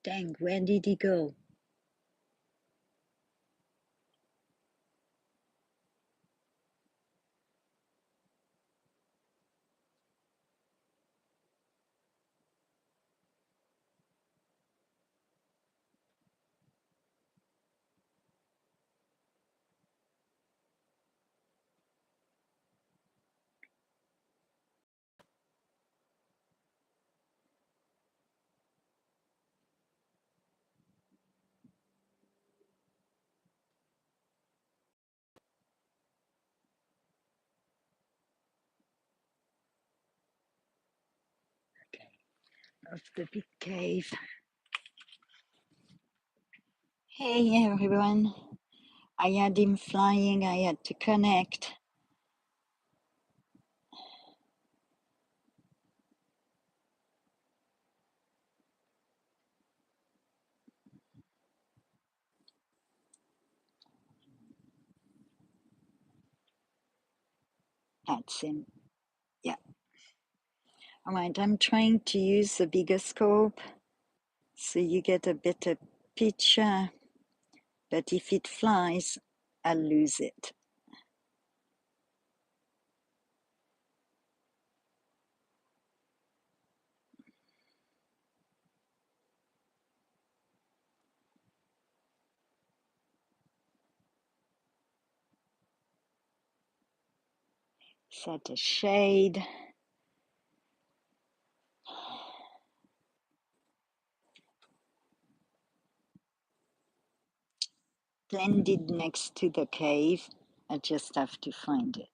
Dang, where did he go? Okay, of the big cave. Hey everyone, I had him flying, I had to connect. That's him, yeah. Alright, I'm trying to use the bigger scope so you get a better picture, but if it flies, I'll lose it. Set a shade. Blended next to the cave. I just have to find it.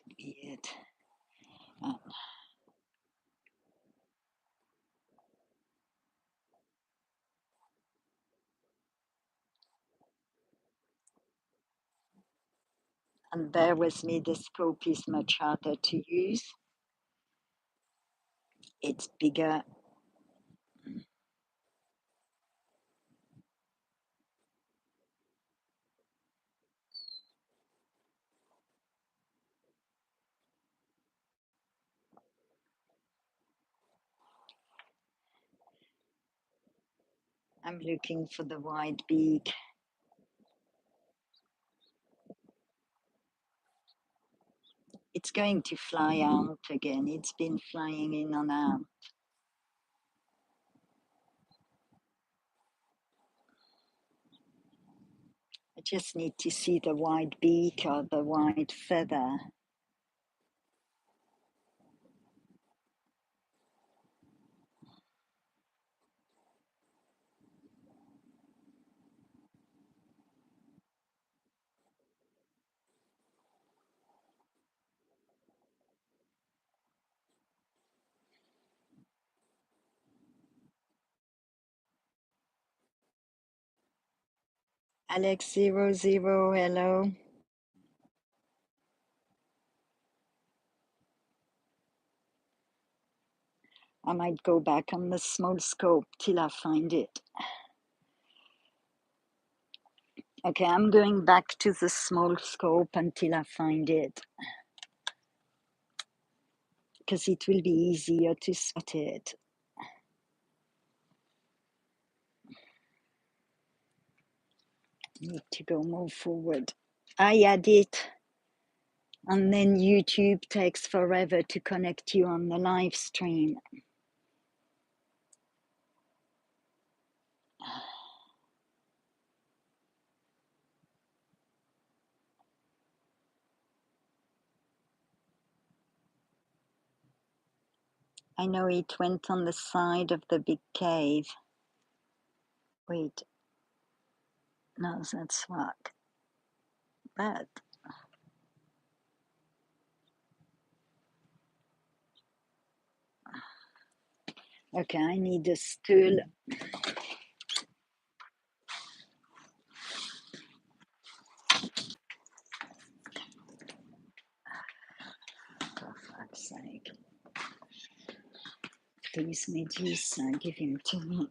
Could be it. And bear with me, the scope is much harder to use. It's bigger. I'm looking for the wide beak. It's going to fly out again. It's been flying in and out. I just need to see the wide beak or the wide feather. Alex00, hello. I might go back on the small scope till I find it. Okay, I'm going back to the small scope until I find it, because it will be easier to spot it. Need to go more forward. I had it, and then YouTube takes forever to connect you on the live stream. I know it went on the side of the big cave. Wait, no, that's rock. But okay, I need a stool. For fuck's sake. Please, Medusa, give him to me.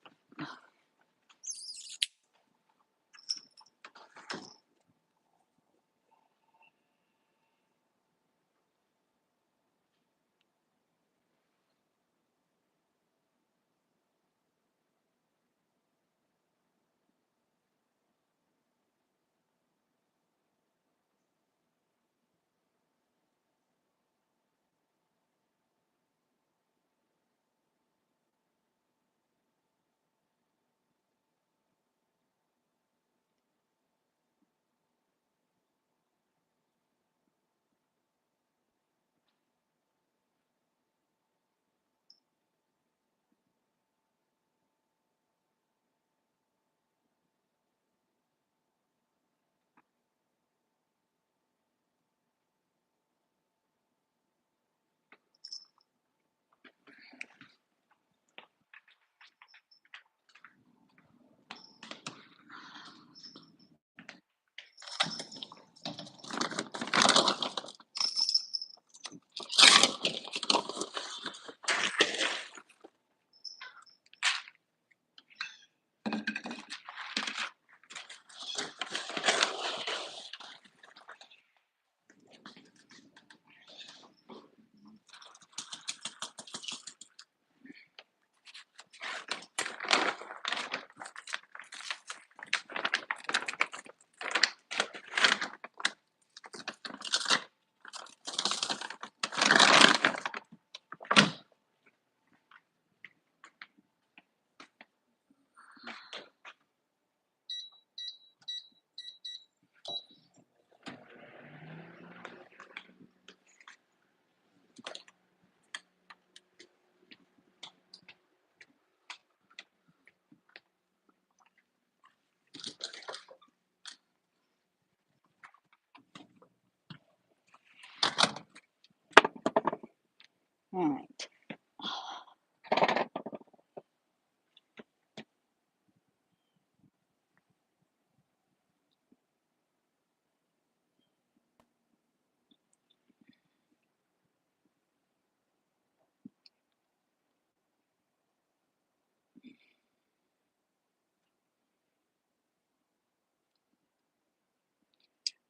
All right.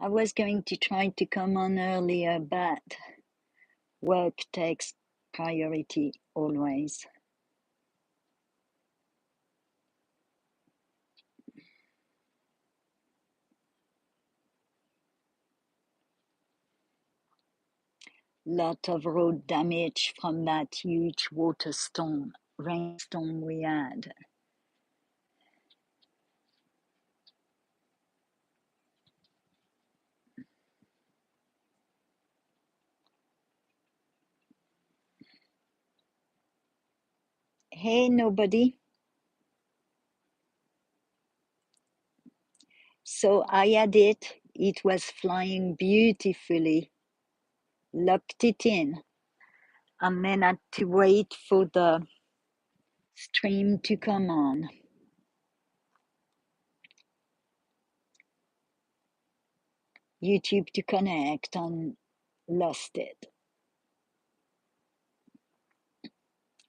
I was going to try to come on earlier, but work takes priority always. Lot of road damage from that huge water storm, rainstorm we had. Hey, nobody. So I had it. It was flying beautifully. Locked it in. And then had to wait for the stream to come on. YouTube to connect and lost it.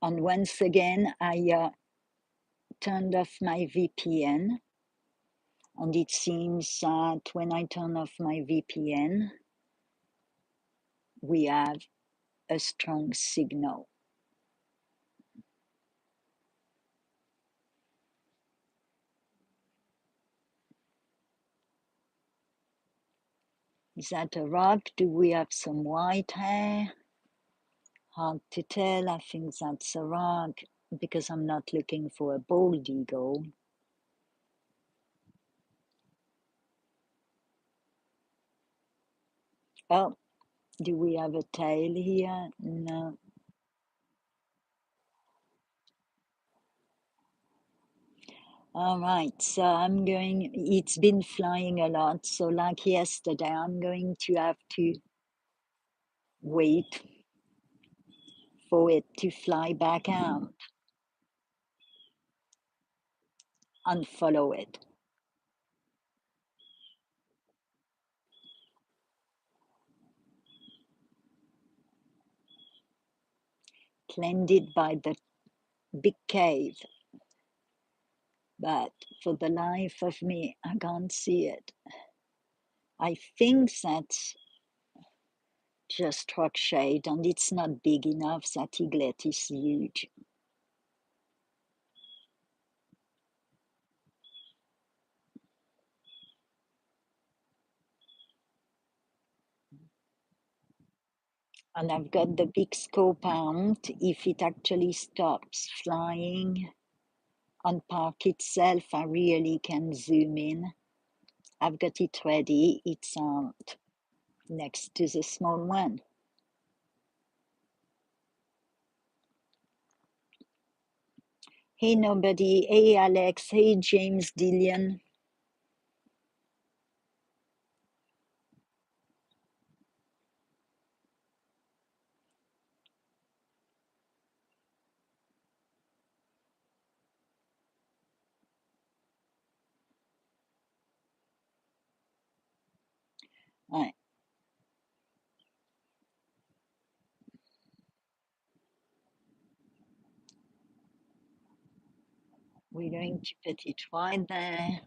And once again, I turned off my VPN. And it seems that when I turn off my VPN, we have a strong signal. Is that a rock? Do we have some white hair? Hard to tell. I think that's a rock because I'm not looking for a bald eagle. Oh, do we have a tail here? No. All right, so it's been flying a lot. So, like yesterday, I'm going to have to wait for it to fly back out and follow it. Blended by the big cave, but for the life of me, I can't see it. I think that's just rock shade, and it's not big enough. That eaglet is huge. And I've got the big scope out. If it actually stops flying on park itself, I really can zoom in. I've got it ready. It's out next to the small one. Hey, nobody. Hey, Alex. Hey, James Dillion. Right. We're going to put it right there.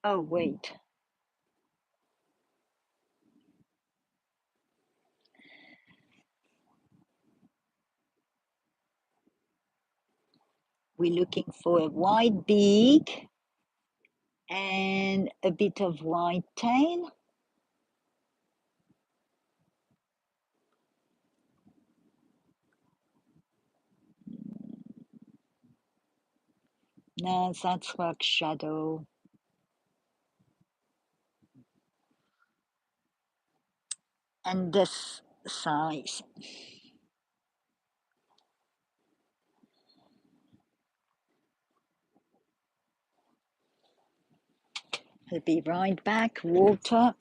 Oh, wait. We're looking for a white beak and a bit of white tail. No, that's rock shadow. And this size. I'll be right back. Water.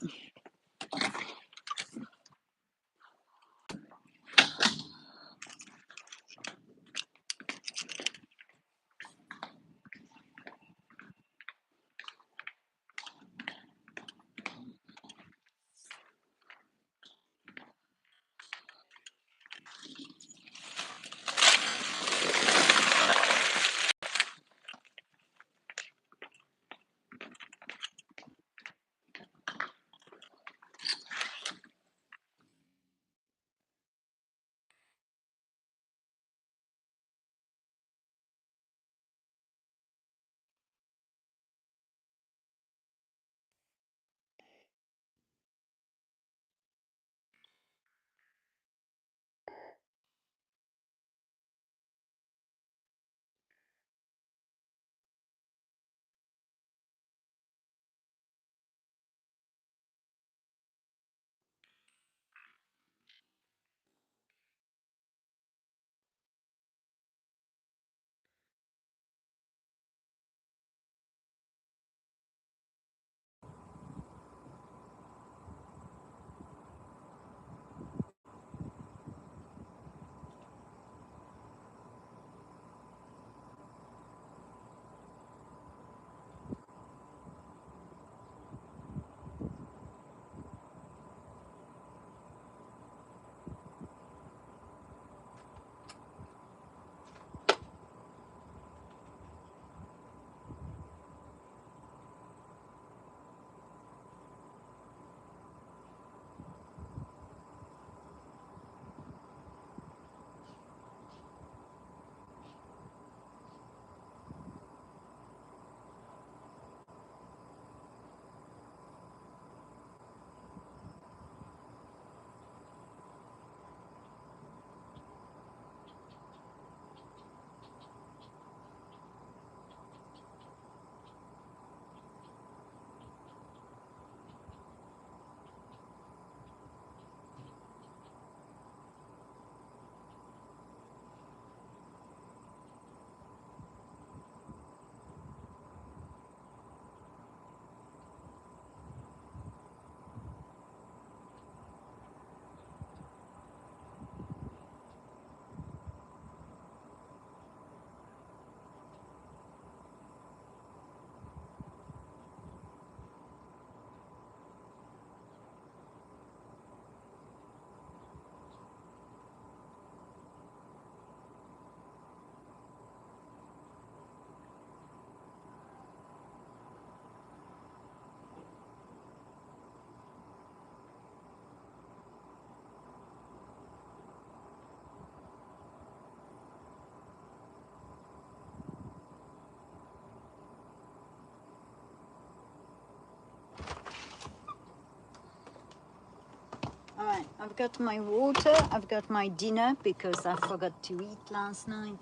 Right, I've got my water, I've got my dinner because I forgot to eat last night.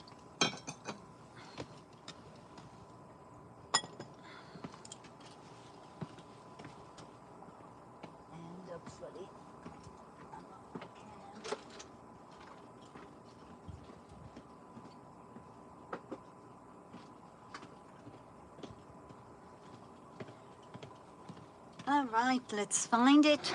And hopefully all right, let's find it.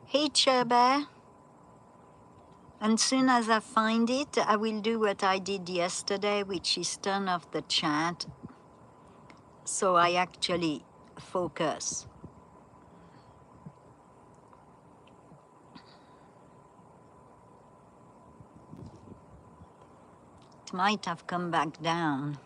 Hey, Chair Bear. And soon as I find it, I will do what I did yesterday, which is turn off the chat so I actually focus. It might have come back down.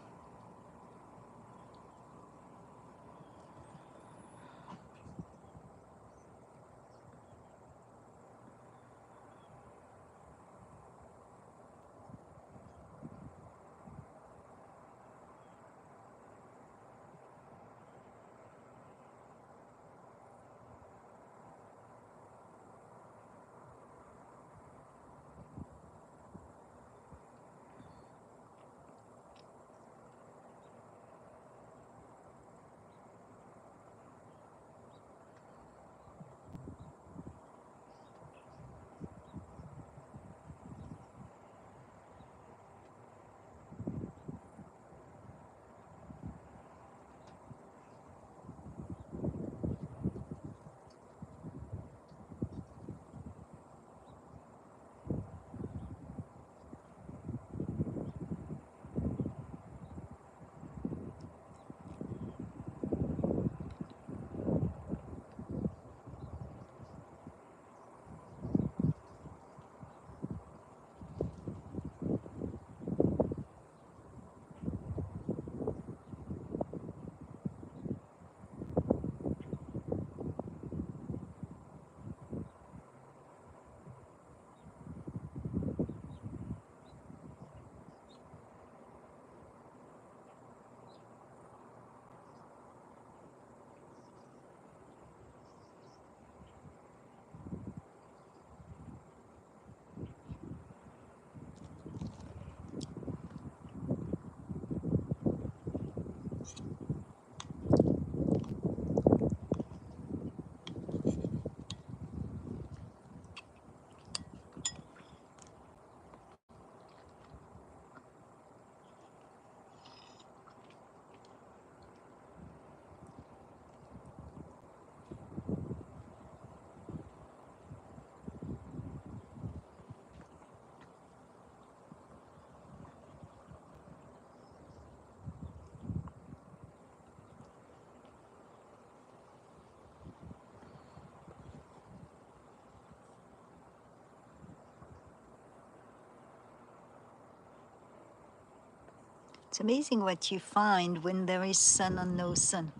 It's amazing what you find when there is sun or no sun.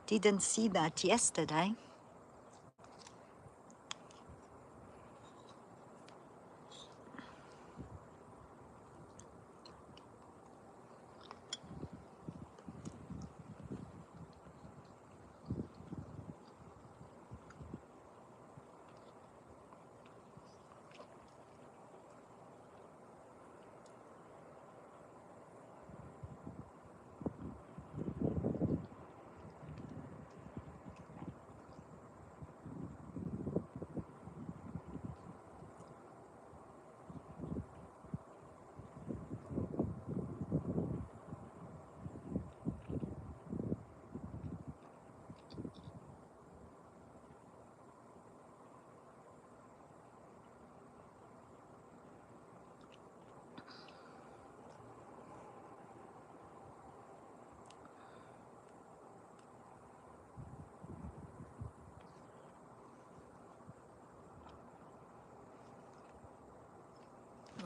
Didn't see that yesterday.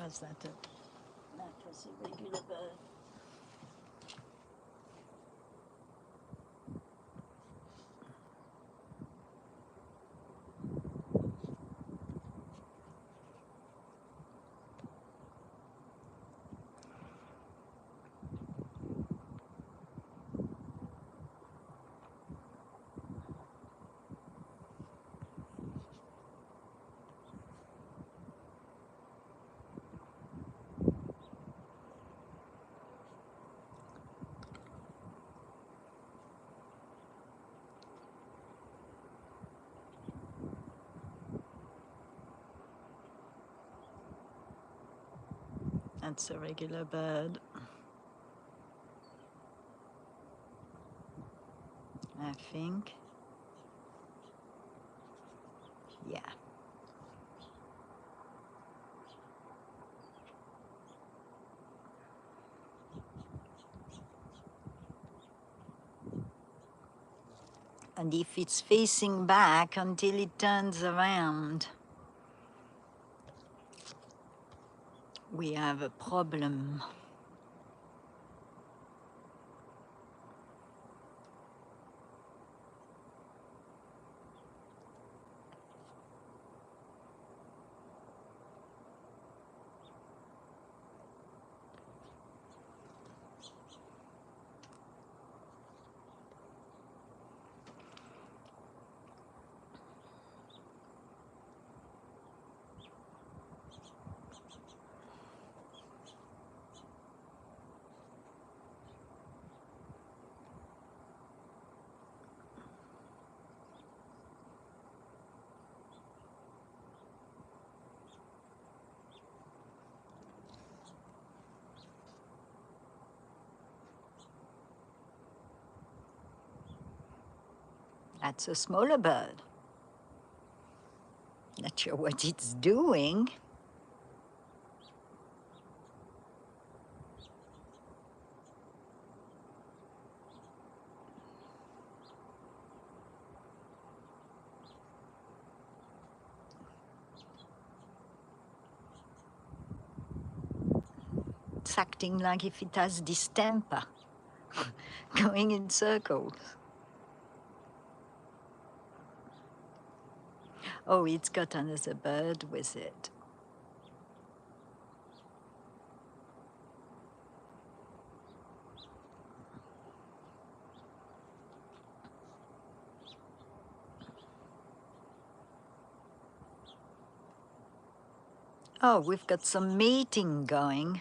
was that? That was a regular bird. That's a regular bird. I think. Yeah. And if it's facing back until it turns around, we have a problem. That's a smaller bird. Not sure what it's doing. It's acting like if it has distemper, going in circles. Oh, it's got another bird with it. Oh, we've got some mating going.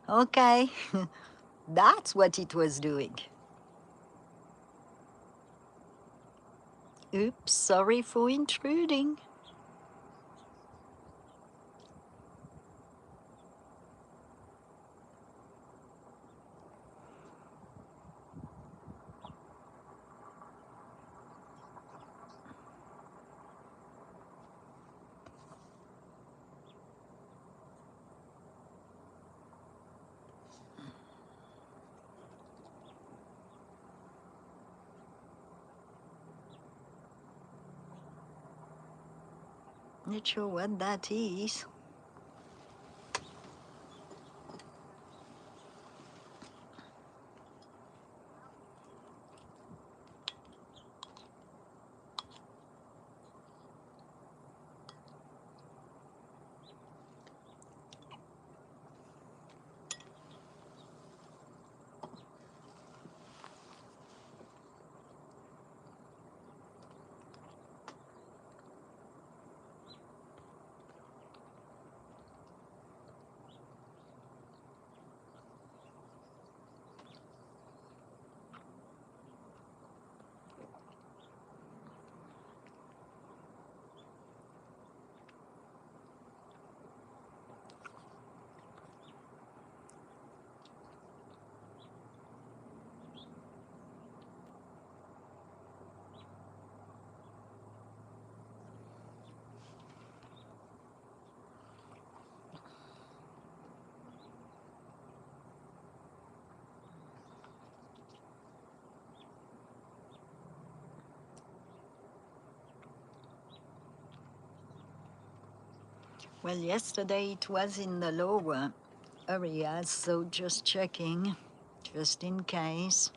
Okay, that's what it was doing. Oops, sorry for intruding. Not sure what that is. Well, yesterday it was in the lower areas, so just checking, just in case.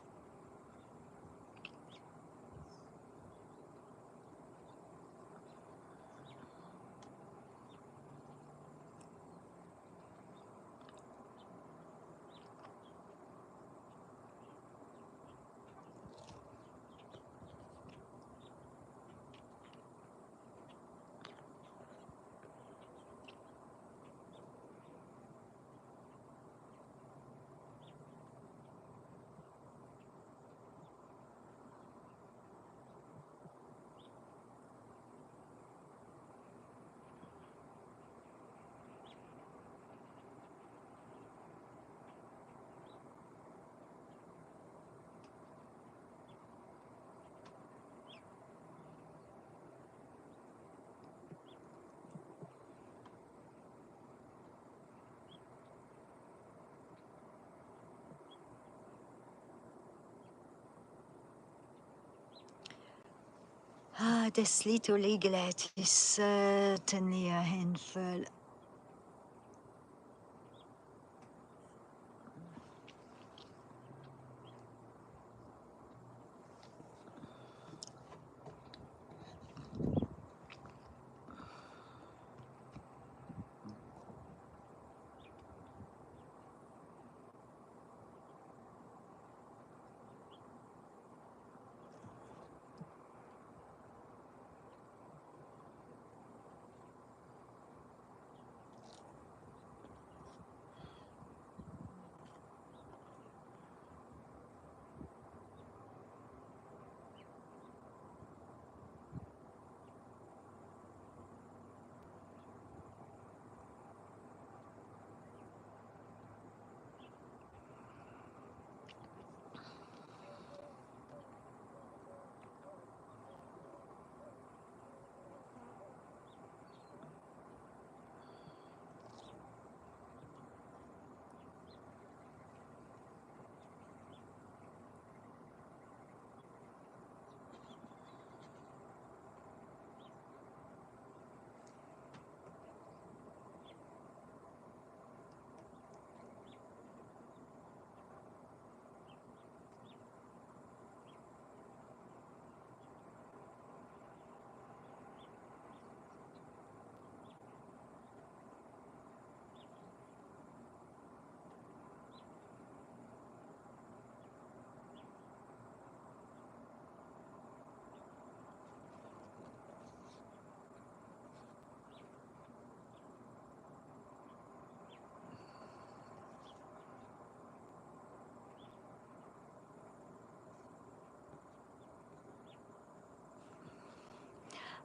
Ah, this little eaglet is certainly a handful.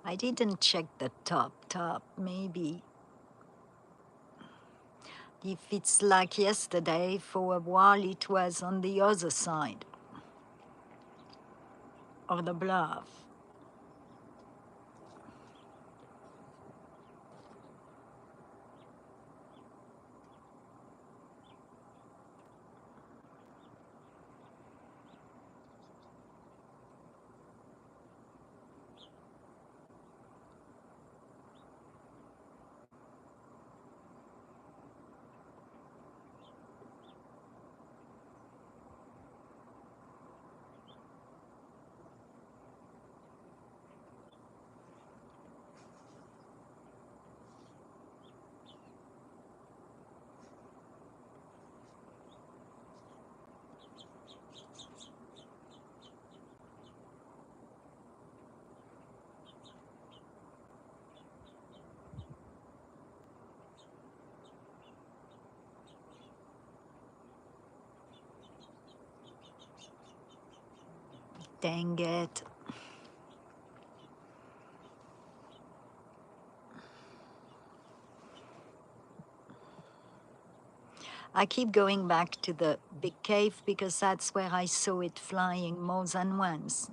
I didn't check the top. Maybe if it's like yesterday, for a while it was on the other side of the bluff. Dang it. I keep going back to the big cave because that's where I saw it flying more than once.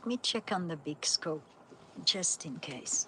Let me check on the big scope, just in case.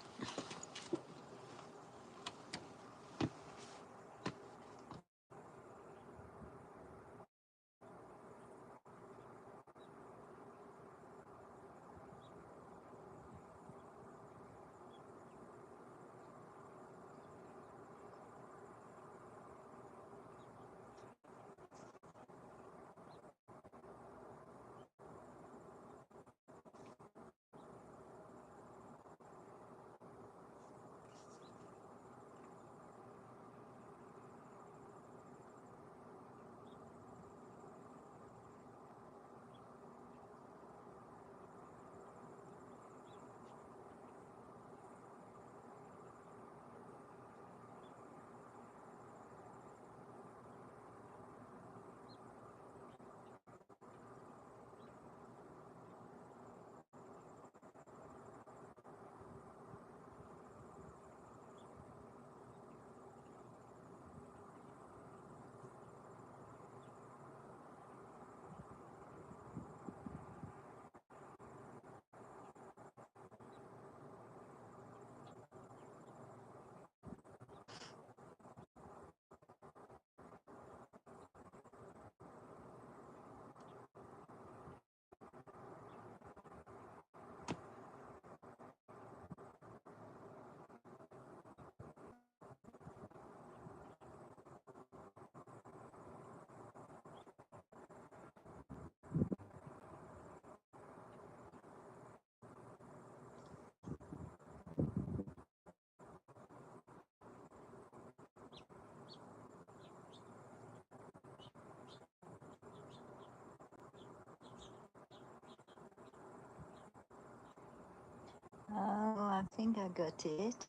Oh, I think I got it.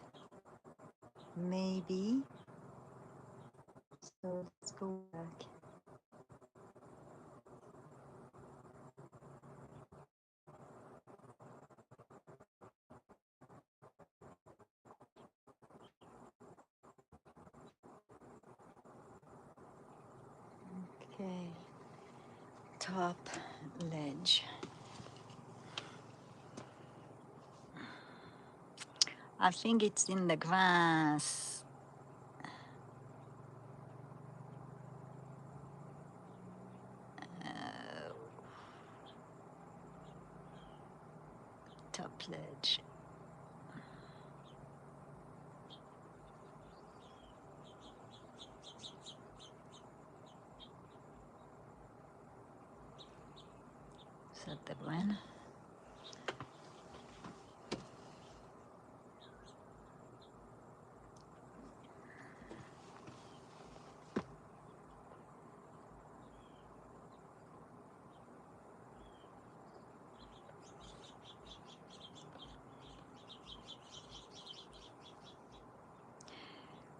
Maybe. So let's go back. Okay. Top ledge. I think it's in the grass. Top ledge. Is that the one?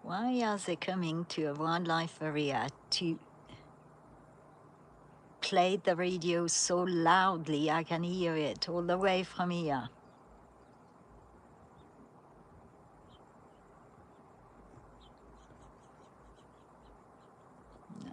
Why are they coming to a wildlife area to play the radio so loudly I can hear it all the way from here? No.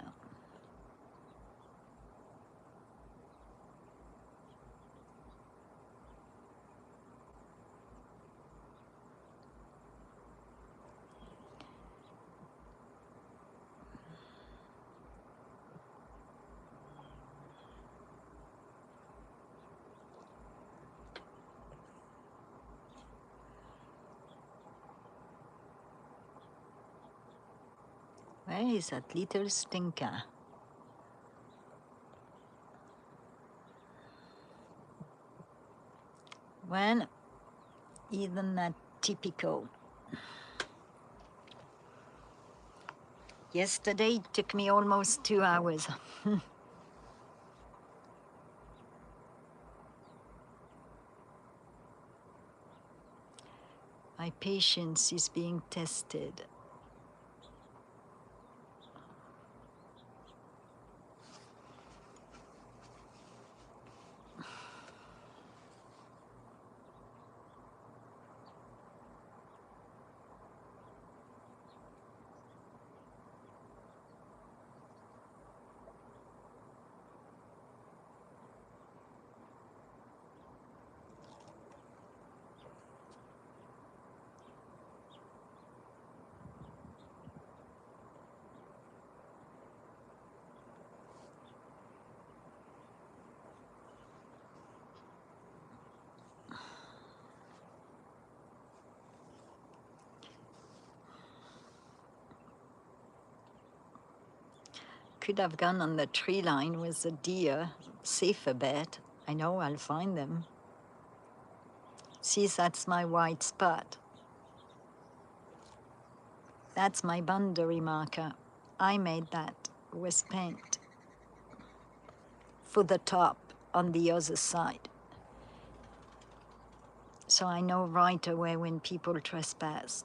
Where is that little stinker? When isn't that typical? Yesterday it took me almost 2 hours. My patience is being tested. could have gone on the tree line with the deer, safer bet. I know I'll find them. See, that's my white spot. That's my boundary marker. I made that with paint for the top on the other side. So I know right away when people trespass.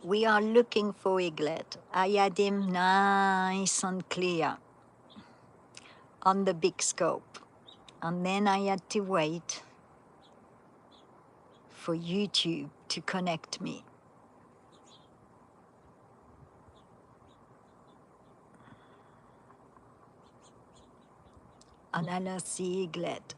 We are looking for Eaglet. I had him nice and clear on the big scope. And then I had to wait for YouTube to connect me. And I lost the Eaglet.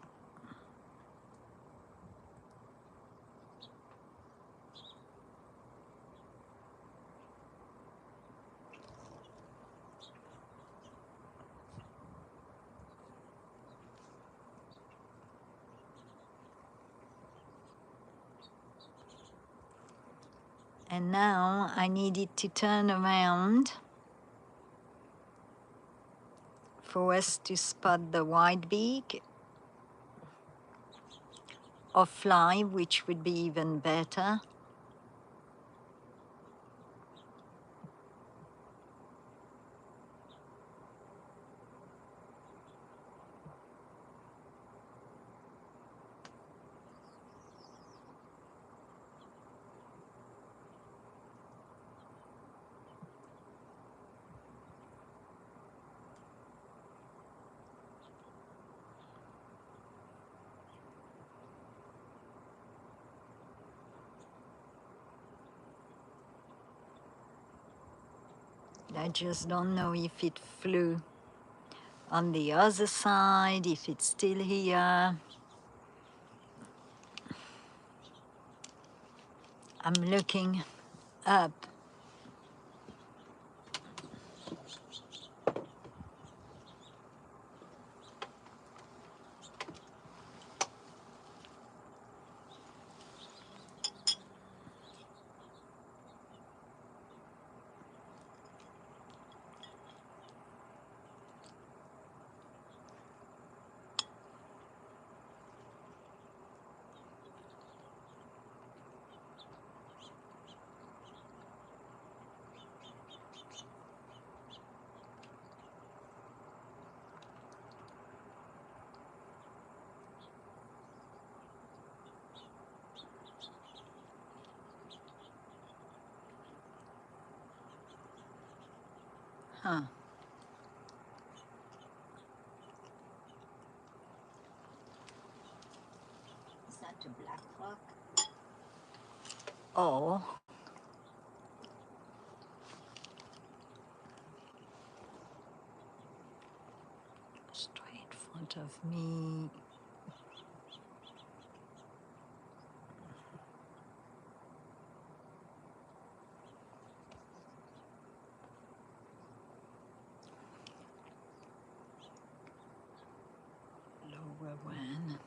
And now I needed to turn around for us to spot the white beak or fly, which would be even better. I just don't know if it flew on the other side, if it's still here. I'm looking up. Huh. Is that a black rock? Oh. Straight in front of me. Lower one.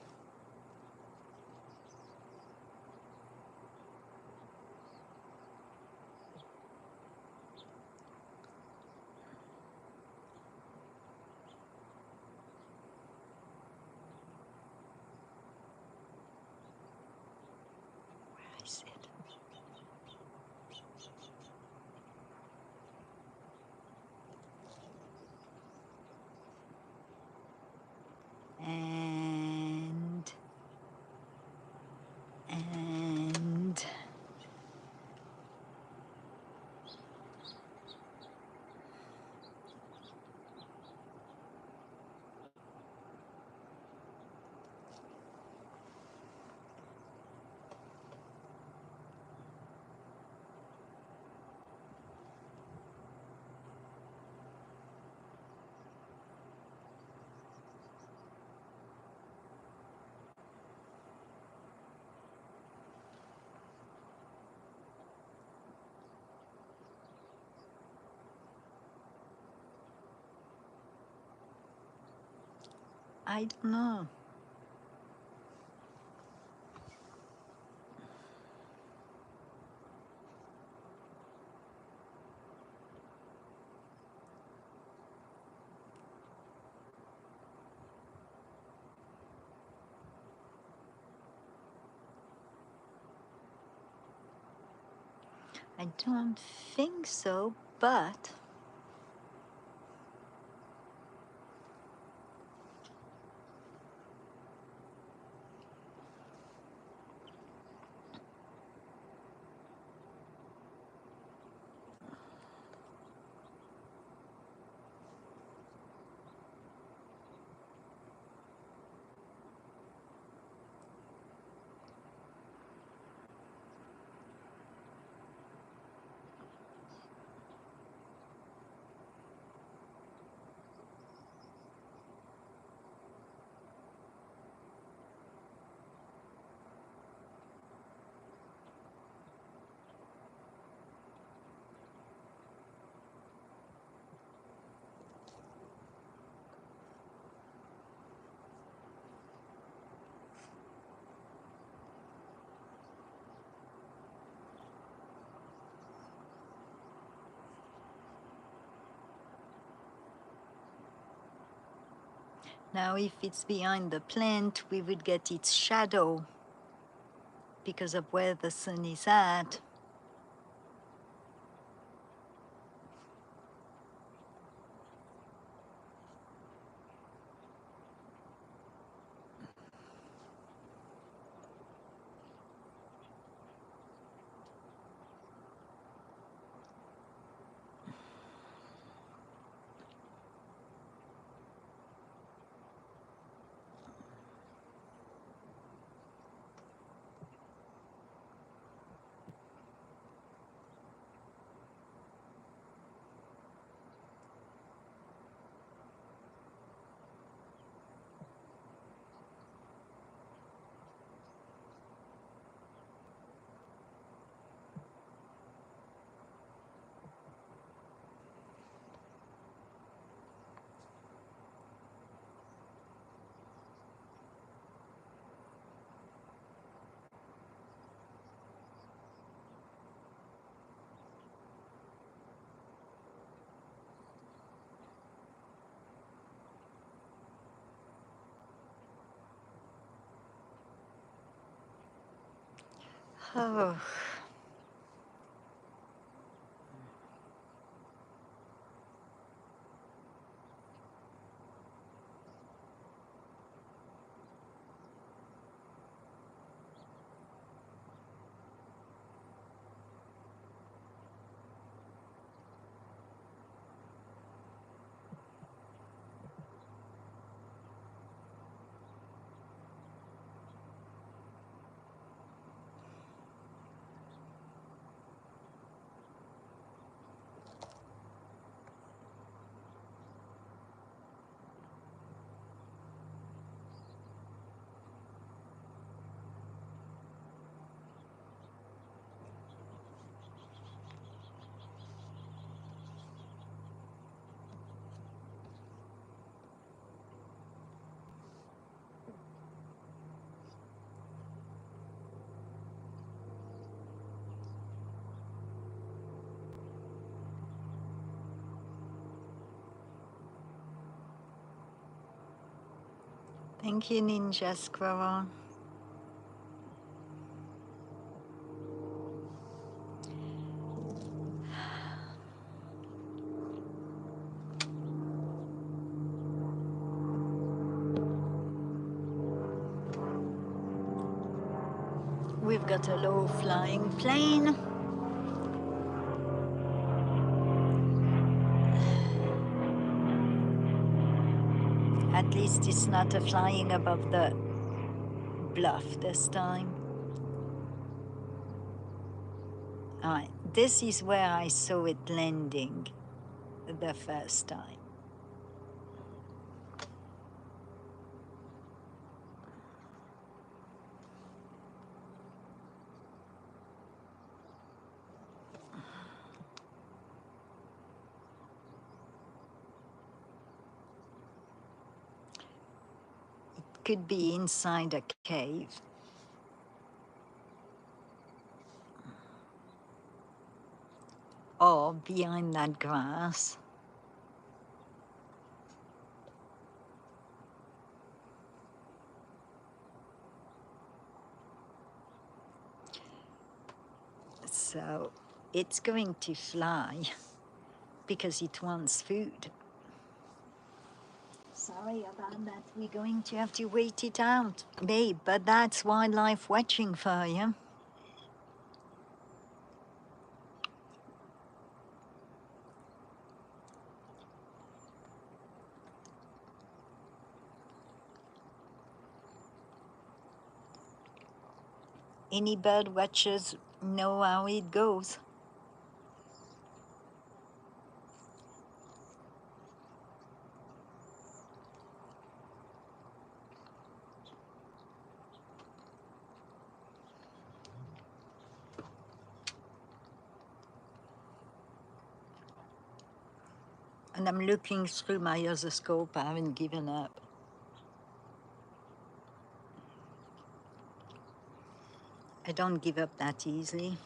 Where is it? And I don't know. I don't think so, but now if it's behind the plant, we would get its shadow because of where the sun is at. Oh, thank you, Ninja Squirrel. We've got a low flying plane. At least it's not flying above the bluff this time. All right, this is where I saw it landing the first time. could be inside a cave. Or behind that grass. So it's going to fly because it wants food. Sorry about that, we're going to have to wait it out, babe, but that's wildlife watching for you. Any bird watchers know how it goes. And I'm looking through my other scope, I haven't given up. I don't give up that easily.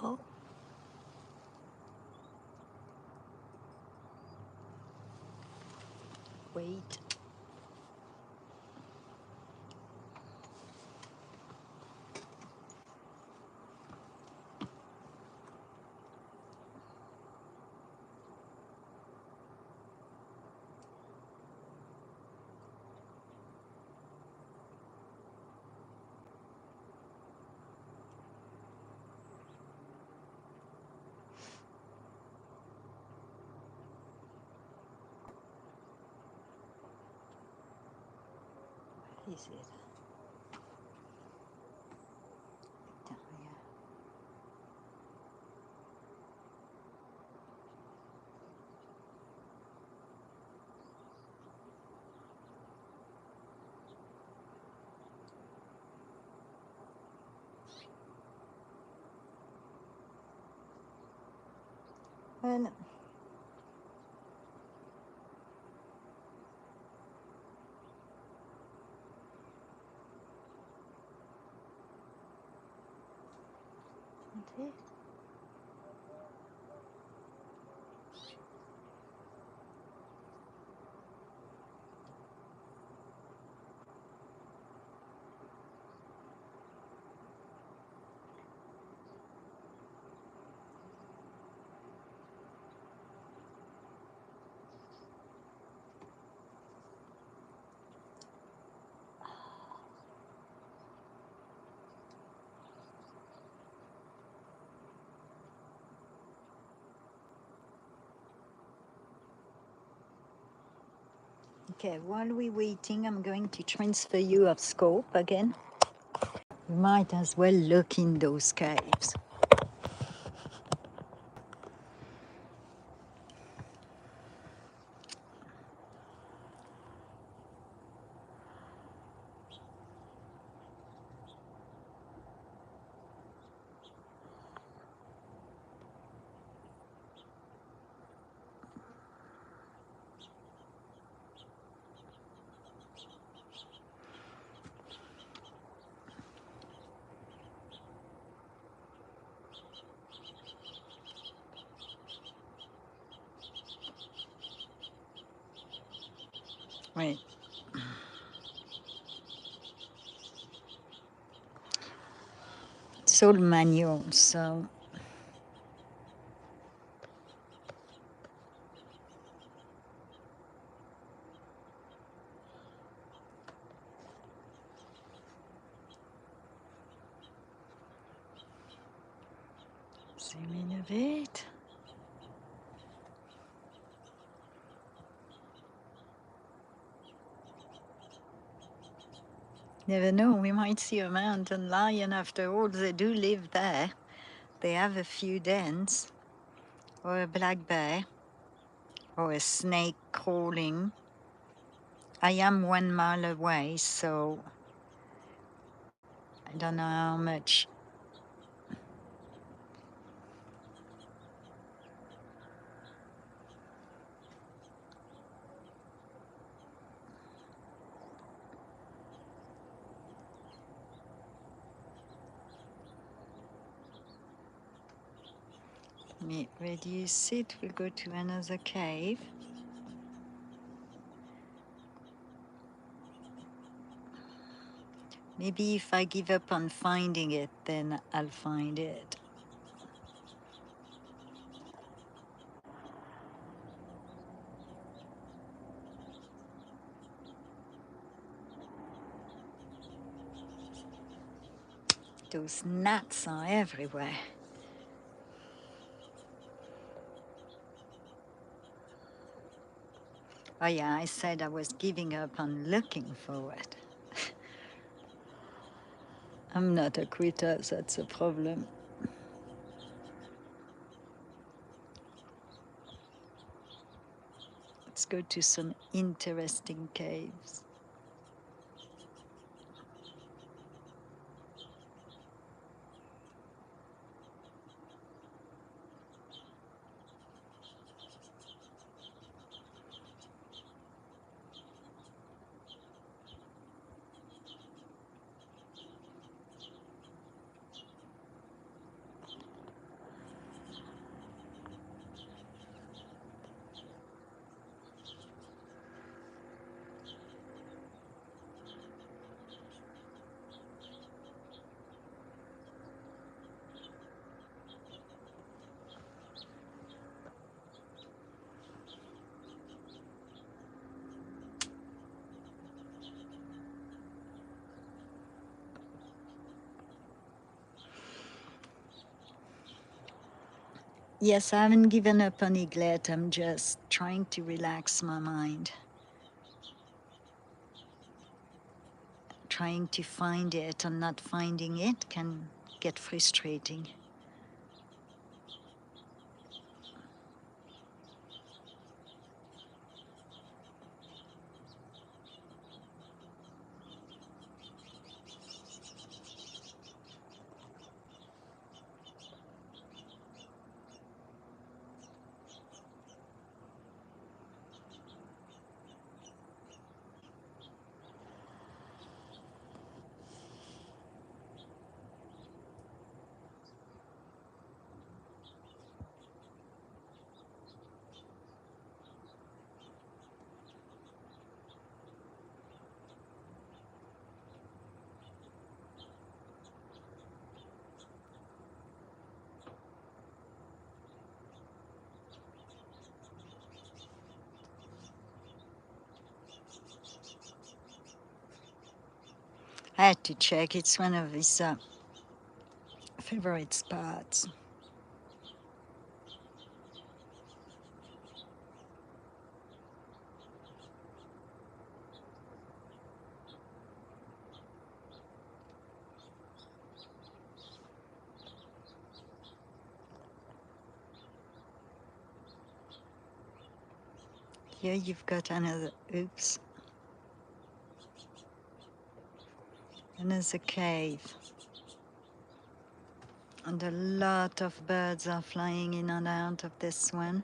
Oh. Wait. What is it? Victoria. Well, okay. Okay, while we're waiting, I'm going to transfer you of scope again. We might as well look in those caves. Right. It's all manual, so zoom in a bit. Never know, we might see a mountain lion after all. They do live there. They have a few dens. Or a black bear. or a snake crawling. I am 1 mile away, so I don't know how much. Let me reduce it. We'll go to another cave. Maybe if I give up on finding it, then I'll find it. Those gnats are everywhere. Oh yeah, I said I was giving up on looking for it. I'm not a quitter, that's a problem. Let's go to some interesting caves. Yes, I haven't given up on Eaglet. I'm just trying to relax my mind. Trying to find it and not finding it can get frustrating. I had to check. It's one of his favorite spots. Here you've got another, oops, another cave. And a lot of birds are flying in and out of this one.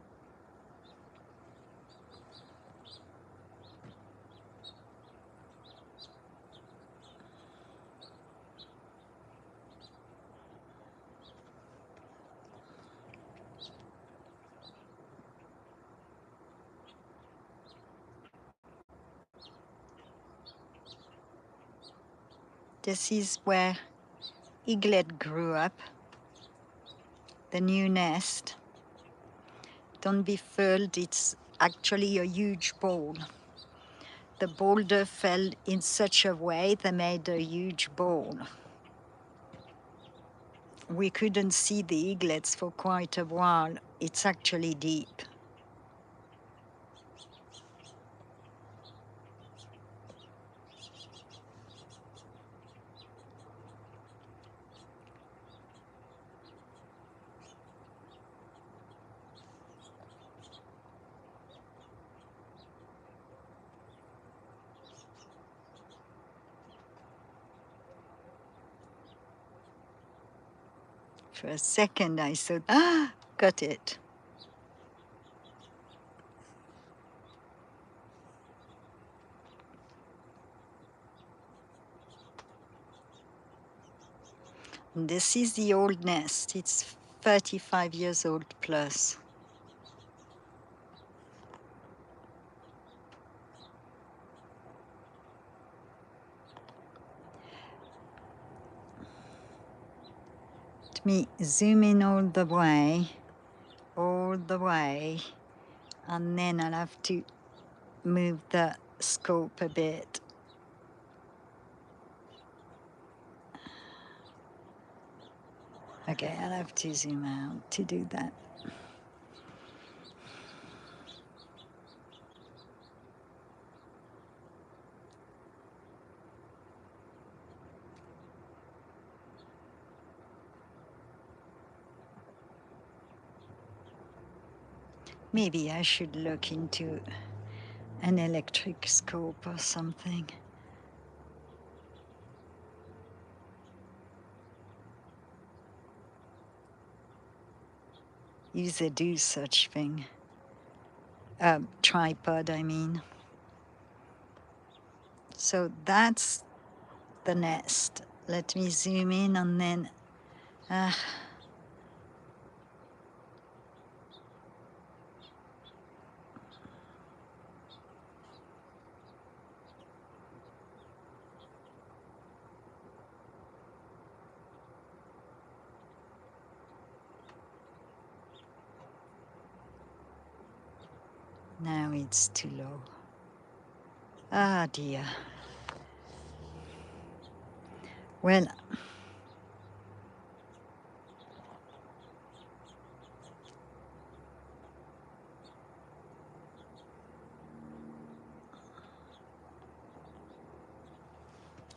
This is where Eaglet grew up, the new nest. Don't be fooled, it's actually a huge ball. The boulder fell in such a way they made a huge ball. We couldn't see the eaglets for quite a while. It's actually deep. For a second I thought, ah, got it. And this is the old nest. It's 35 years old plus. Let me zoom in all the way, and then I'll have to move the scope a bit. Okay, I'll have to zoom out to do that. Maybe I should look into an electric scope or something. Use a do such thing. Tripod, I mean. So that's the nest. Let me zoom in and then now it's too low. Ah dear. Well,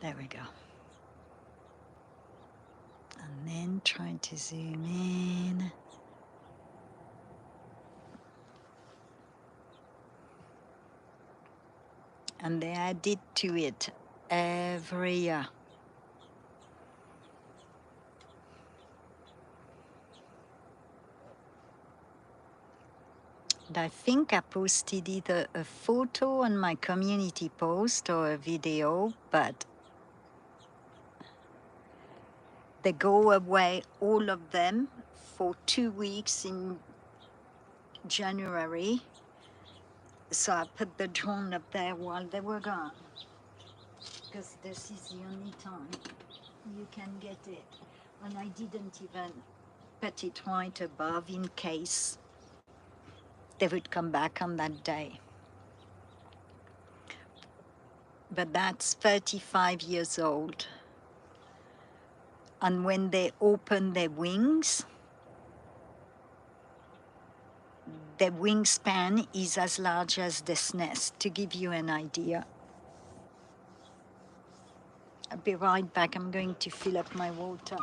there we go. And then try to zoom in. And they added to it every year. And I think I posted either a photo on my community post or a video, but they go away, all of them, for 2 weeks in January. So I put the drone up there while they were gone, because this is the only time you can get it. And I didn't even put it right above in case they would come back on that day. But that's 35 years old. And when they open their wings, their wingspan is as large as this nest, to give you an idea. I'll be right back. I'm going to fill up my water.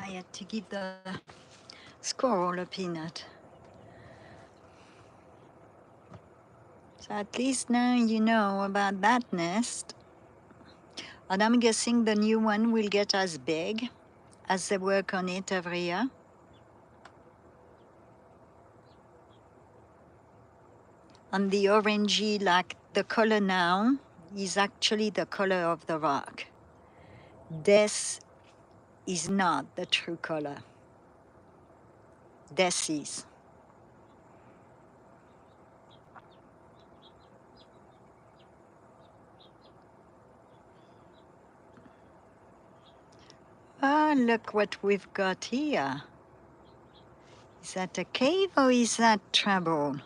I had to give the squirrel a peanut. So at least now you know about that nest. And I'm guessing the new one will get as big as they work on it every year. And the orangey, like the color now, is actually the color of the rock. This is not the true color. This is. Oh, look what we've got here. Is that a cave or is that trouble?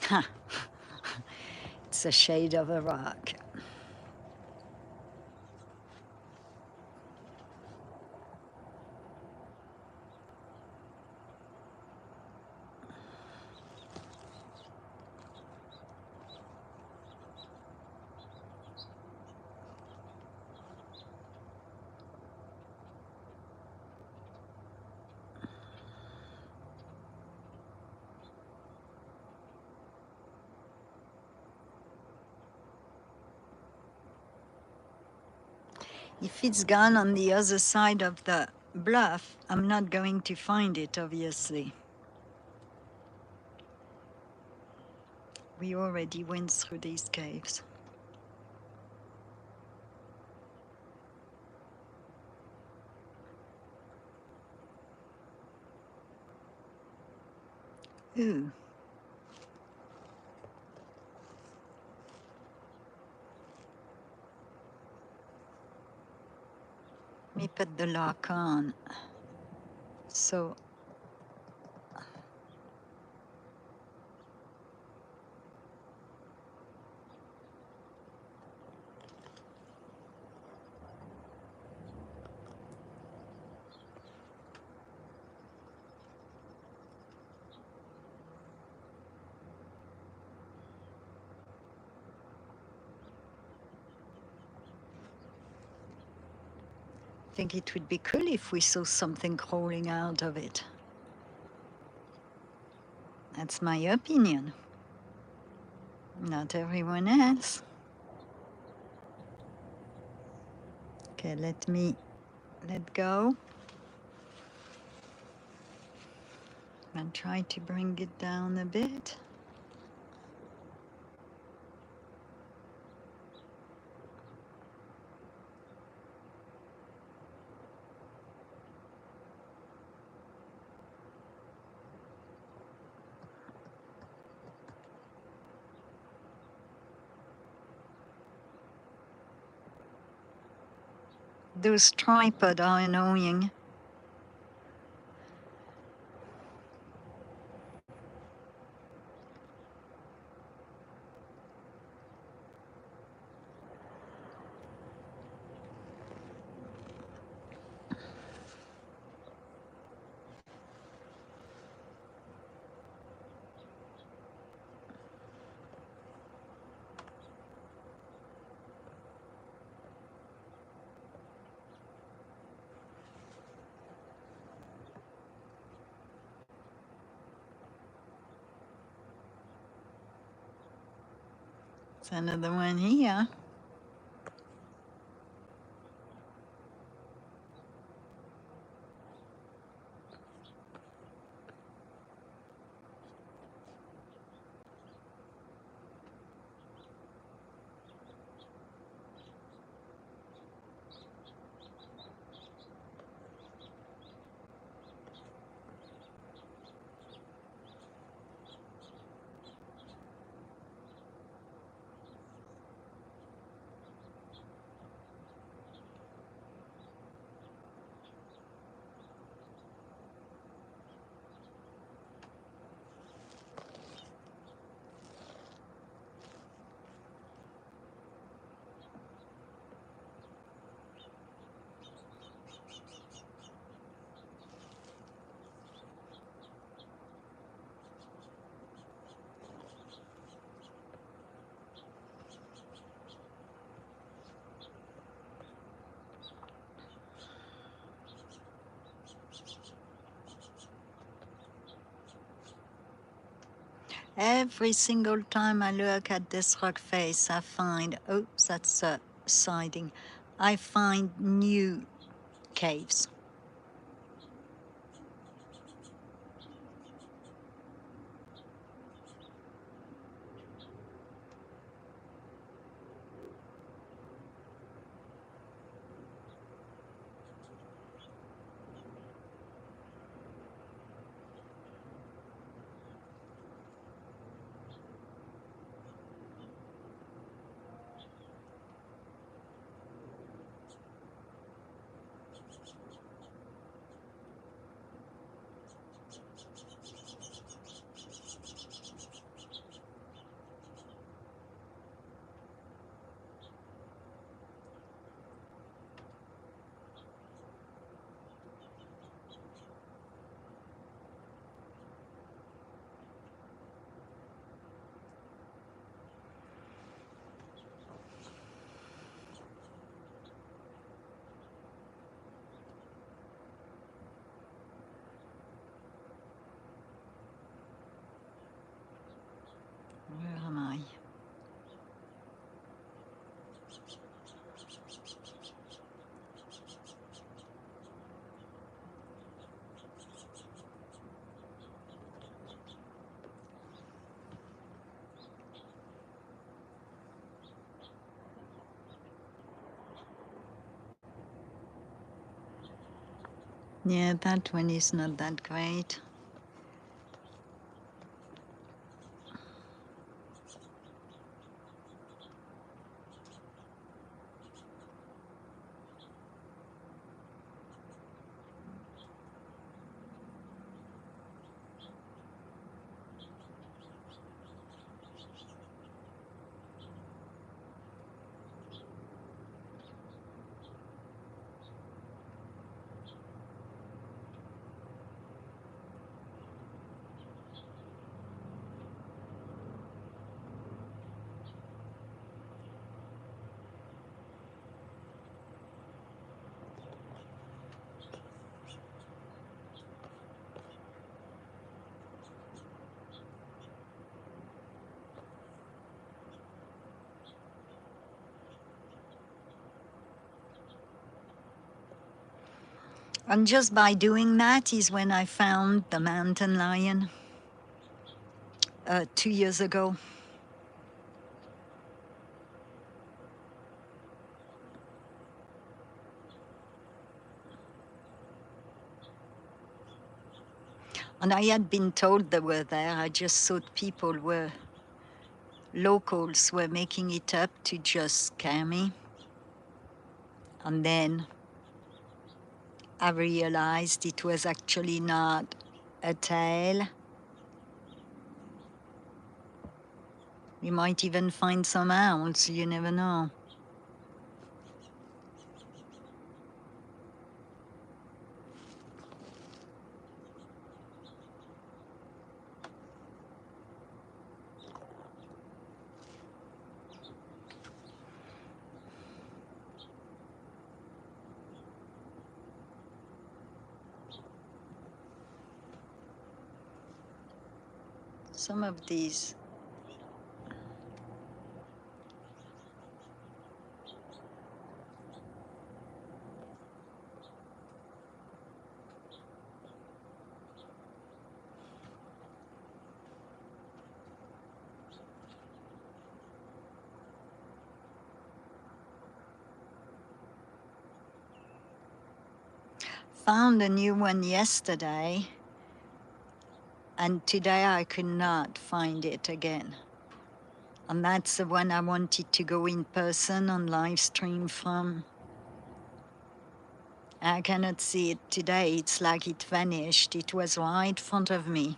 Ha! It's a shade of a rock. If it's gone on the other side of the bluff, I'm not going to find it, obviously. We already went through these caves. Ooh. Let me put the lock on. So I think it would be cool if we saw something crawling out of it. That's my opinion. Not everyone else. Okay, let me let go and try to bring it down a bit. Those tripods are annoying. There's another one here. Every single time I look at this rock face, I find, oh, that's a siding. I find new caves. Where am I? Yeah, that one is not that great. And just by doing that is when I found the mountain lion 2 years ago. And I had been told they were there. I just thought locals were making it up to just scare me. And then I realized it was actually not a tail. We might even find some owls, you never know. Some of these. Found a new one yesterday, and today I could not find it again. And that's the one I wanted to go in person and live stream from. I cannot see it today. It's like it vanished. It was right in front of me.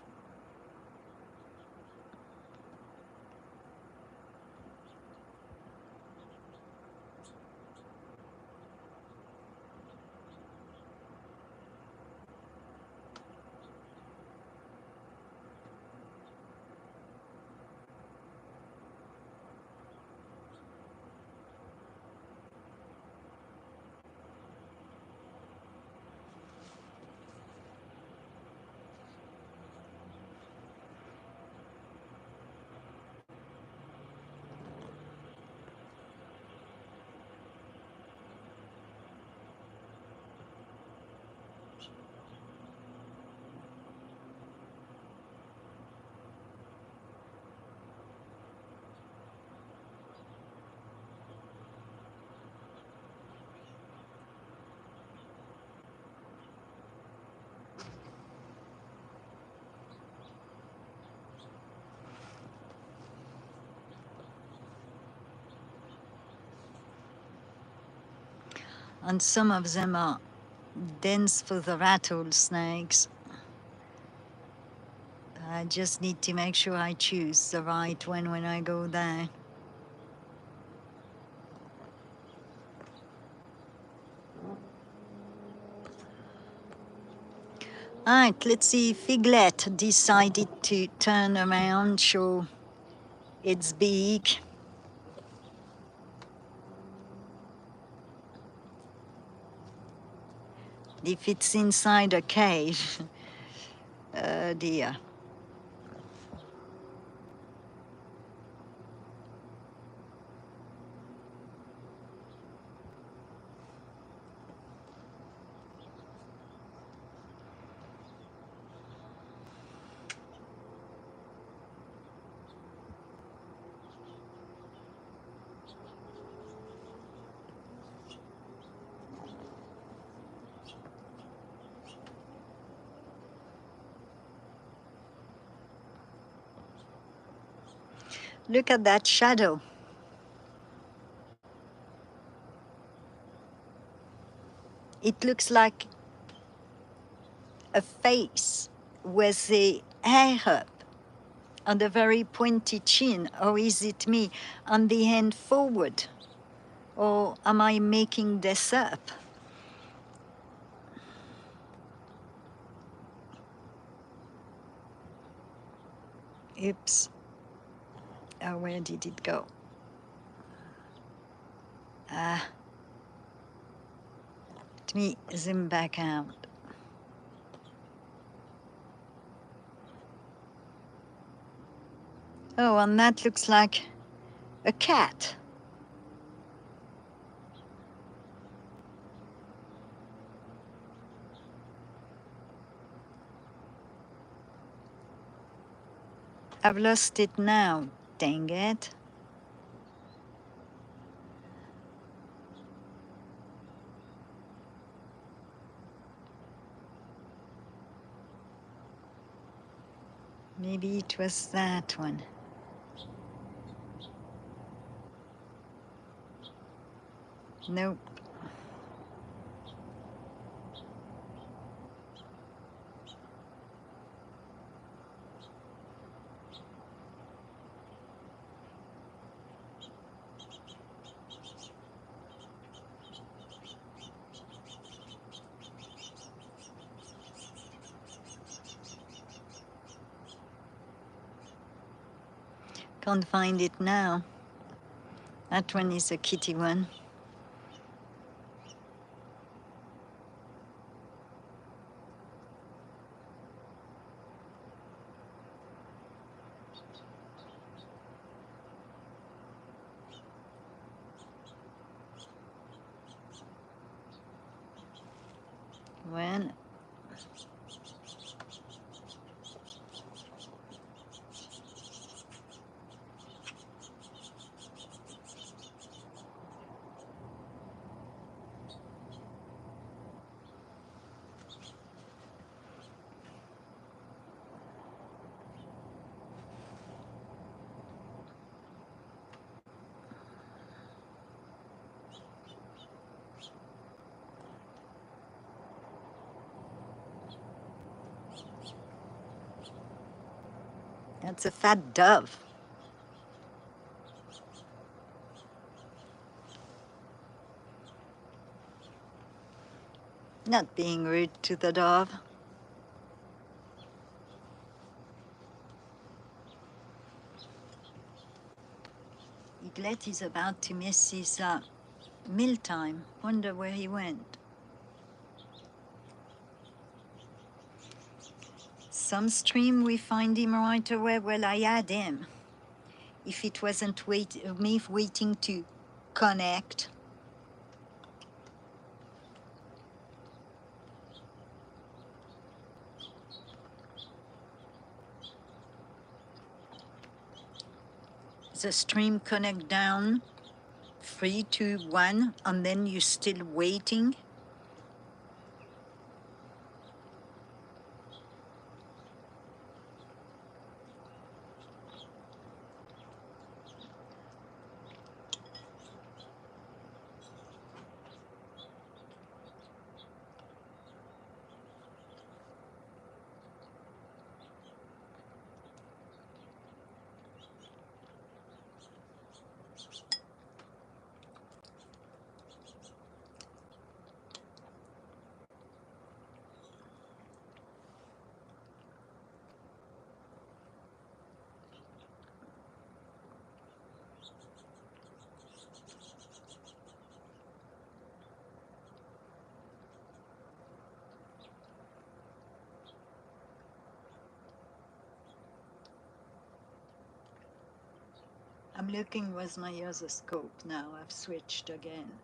And some of them are dense for the rattlesnakes. I just need to make sure I choose the right one when I go there. Alright, let's see if Eaglet decided to turn around, show its beak. If it's inside a cage, oh dear. Look at that shadow. It looks like a face with the hair up and a very pointy chin, or is it me, and the hand forward? Or am I making this up? Oops. Oh, where did it go? Let me zoom back out. Oh, and that looks like a cat. I've lost it now, dang it. Maybe it was that one. Nope. Can't find it now. That one is a kitty one. When that's a fat dove. Not being rude to the dove. Eaglet is about to miss his mealtime. Wonder where he went. Some stream we find him right away. Well, I had him. If it wasn't me waiting to connect. The stream connect down, 3, 2, 1, and then you're still waiting. I'm looking with my other scope now. I've switched again.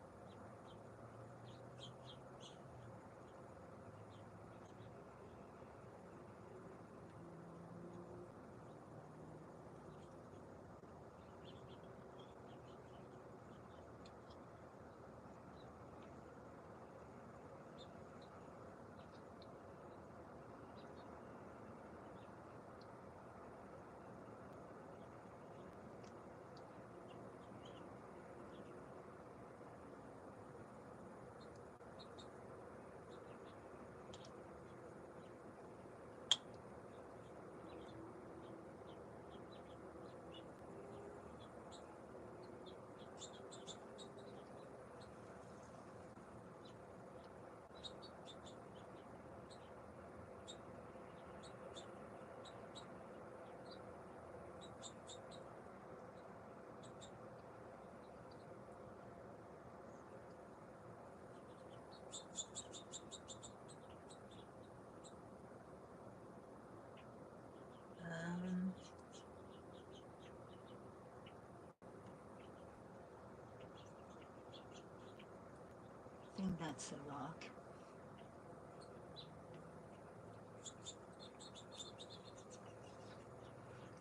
I think that's a rock.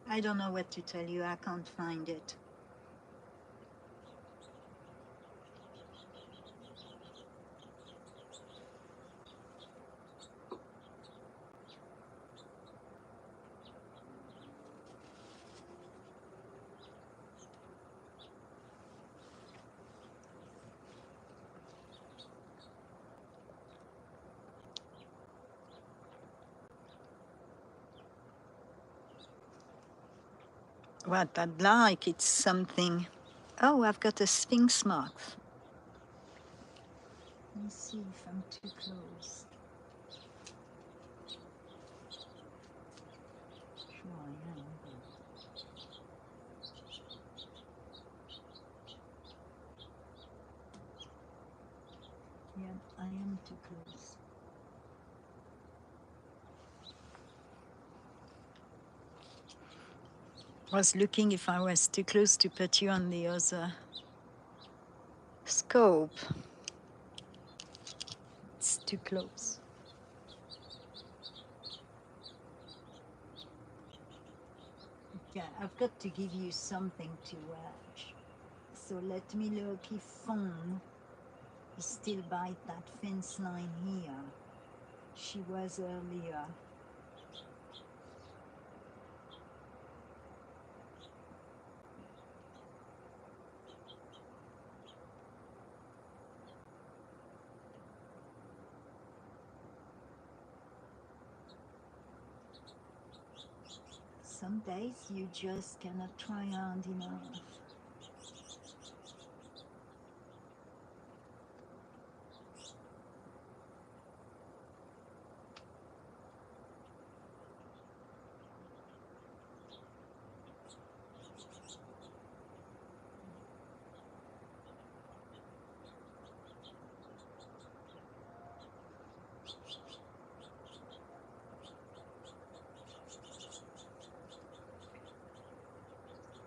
I don't know what to tell you. I can't find it. What I'd like, it's something. Oh, I've got a sphinx mark. Let me see if I'm too close. Sure I am. Yeah, I am too close. I was looking if I was too close to put you on the other scope. It's too close. Yeah, I've got to give you something to watch. So let me look if Fawn is still by that fence line here. She was earlier. Some days you just cannot try hard enough.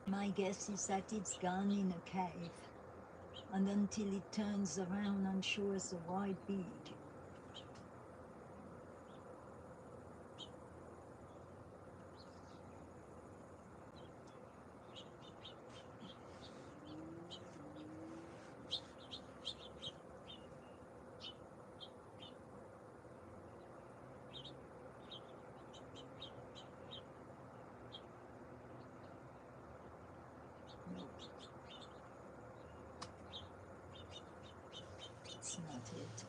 My guess is that it's gone in a cave, and until it turns around and shows a white bead. It's not it.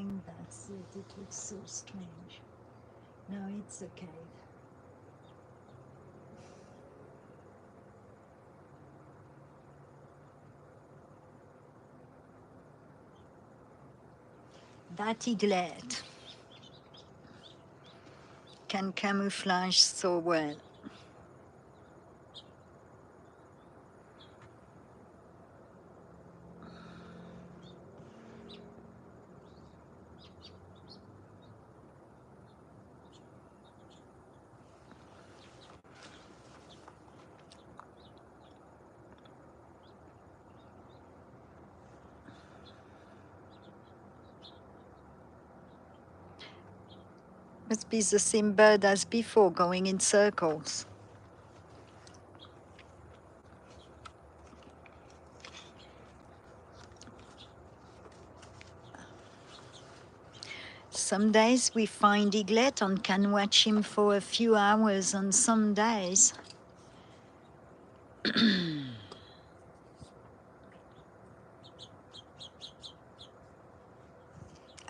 think that's it. It looks so strange. No, it's a cave. That eaglet can camouflage so well. Must be the same bird as before, going in circles. Some days we find eaglet and can watch him for a few hours on some days.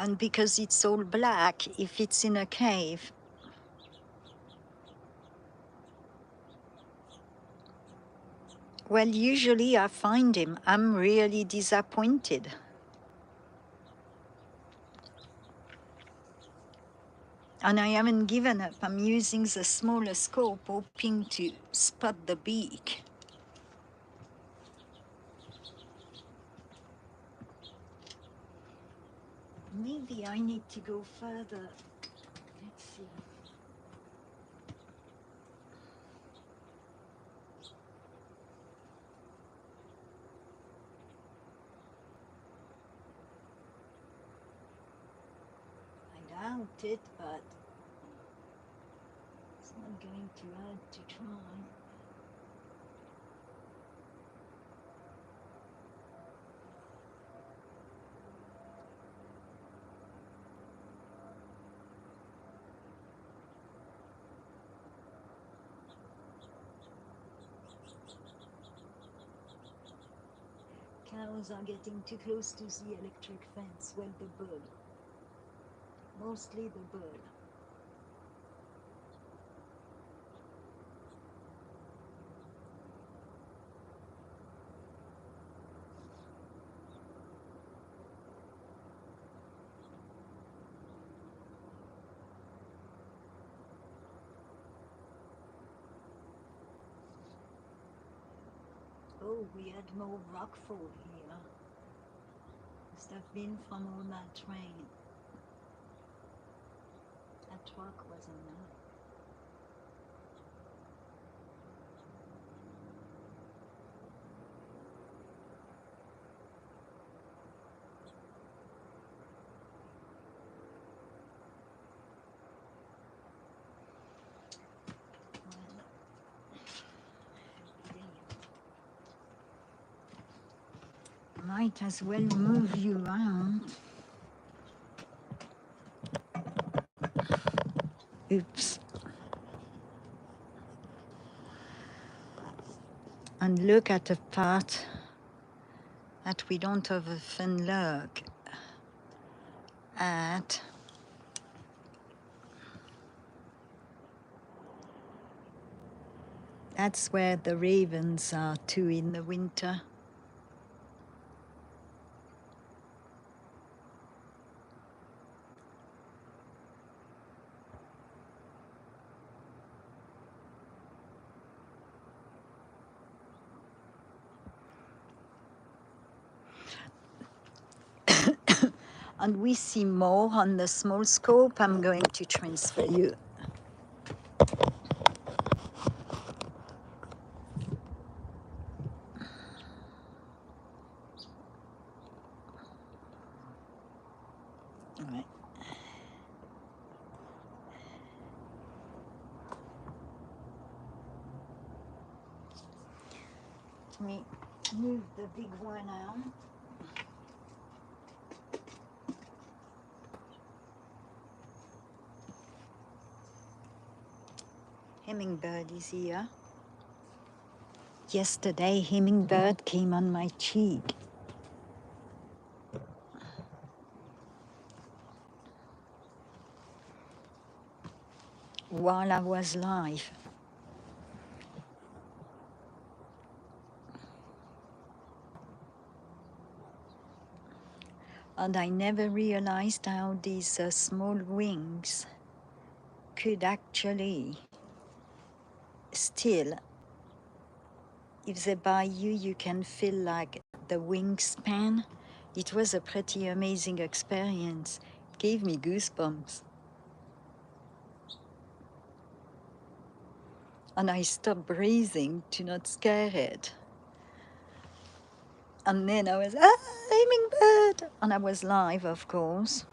And because it's all black, if it's in a cave, well, usually I find him. I'm really disappointed. And I haven't given up. I'm using the smaller scope, hoping to spot the beak. Maybe I need to go further. Let's see. I doubt it, but it's not going to hurt to try. Cows are getting too close to the electric fence. Well, the bird. Mostly the bird. Oh, we had more rockfall here. Must have been from all that rain. That truck wasn't there. Might as well move you around. Oops. And look at a part that we don't often look at. That's where the ravens are too in the winter. And we see more on the small scope. I'm going to transfer you. All right. Let me move the big one out. Hummingbird is here. Yesterday, hummingbird came on my cheek. while I was live. And I never realized how these small wings could actually still, if they buy you, you can feel like the wingspan. It was a pretty amazing experience. It gave me goosebumps. And I stopped breathing to not scare it. And then I was, aiming bird! And I was live, of course.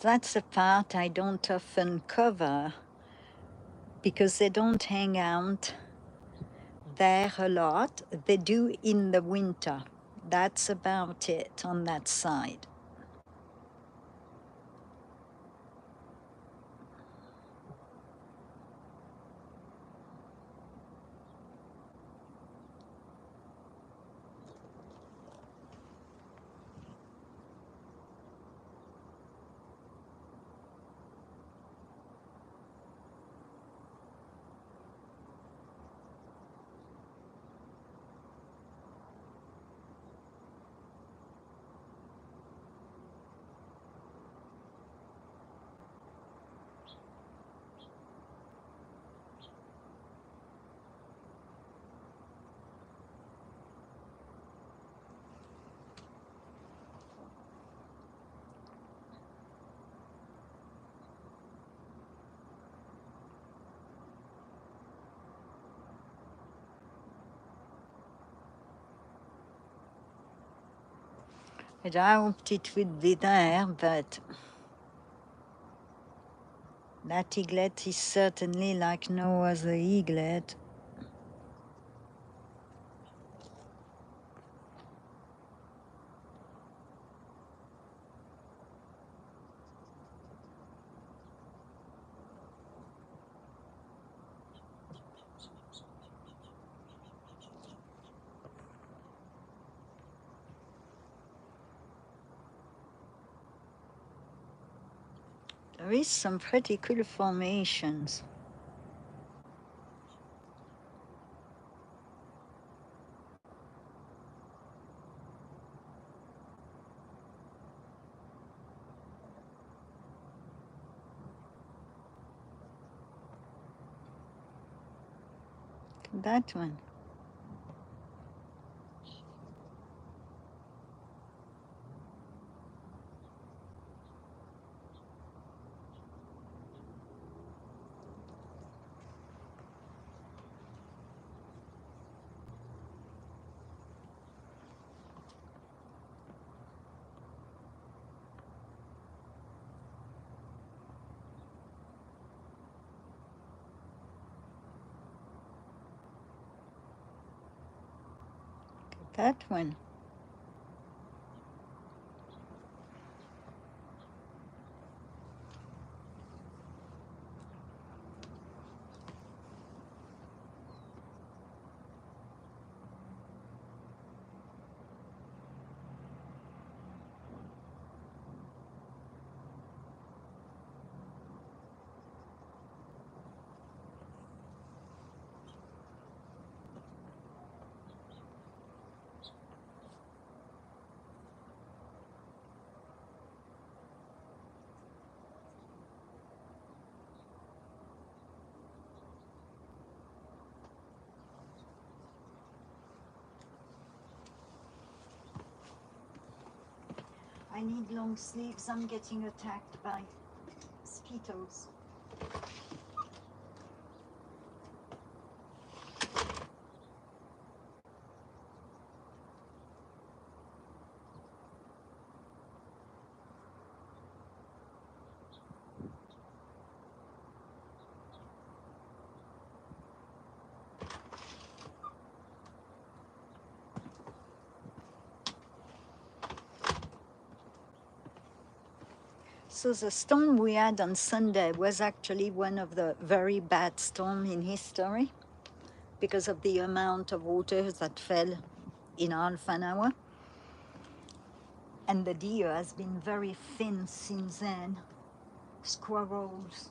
That's a part I don't often cover because they don't hang out there a lot. They do in the winter. That's about it on that side. And I hoped it would be there, but that eaglet is certainly like no other eaglet. There is some pretty cool formations. That one. That one. I need long sleeves. I'm getting attacked by mosquitoes. So the storm we had on Sunday was actually one of the very bad storms in history because of the amount of water that fell in half an hour. And the deer has been very thin since then. Squirrels.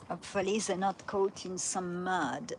Hopefully they're not caught in some mud.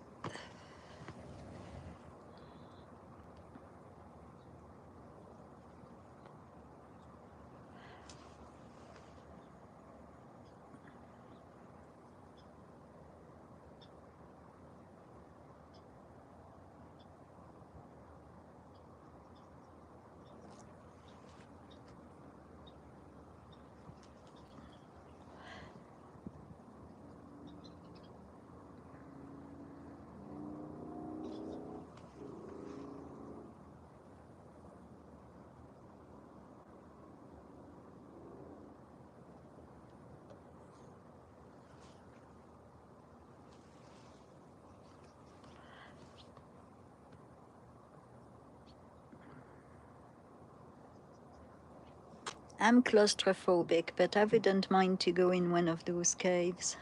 I'm claustrophobic, but I wouldn't mind to go in one of those caves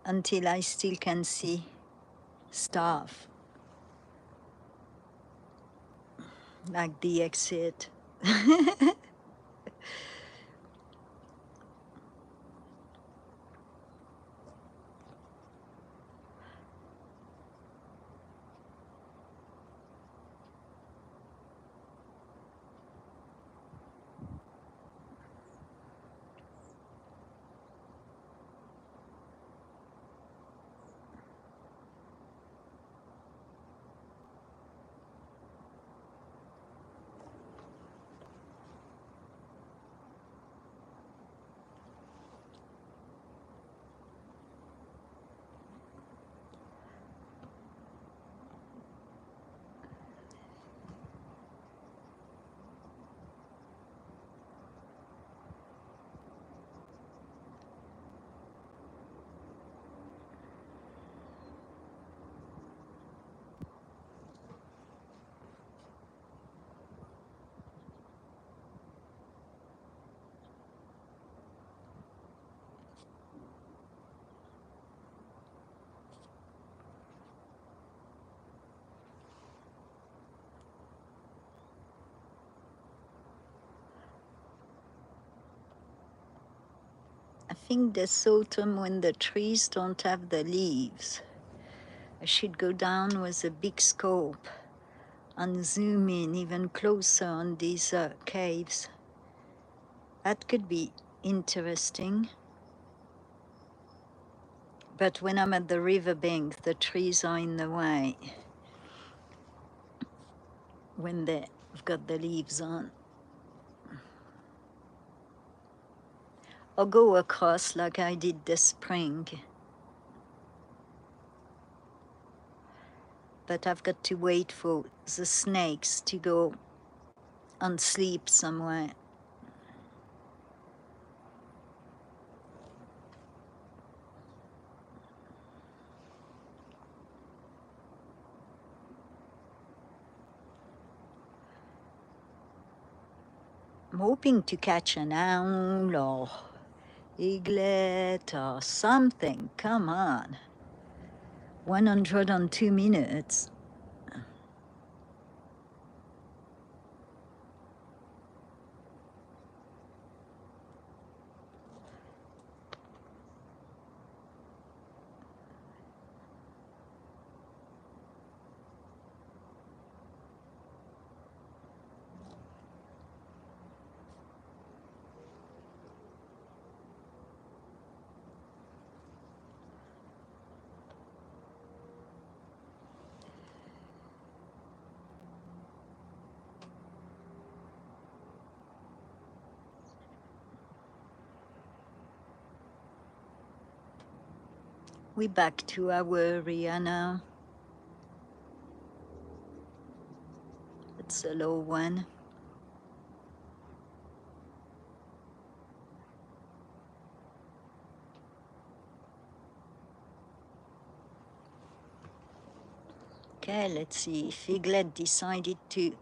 until I still can see stuff, like the exit. I think this autumn, when the trees don't have the leaves, I should go down with a big scope and zoom in even closer on these caves. That could be interesting. But when I'm at the riverbank, the trees are in the way when they've got the leaves on. Or go across like I did this spring. But I've got to wait for the snakes to go and sleep somewhere. I'm hoping to catch an owl or eaglet or something. Come on. 102 minutes. We're back to our area now. It's a low one. Okay, let's see if Eaglet decided to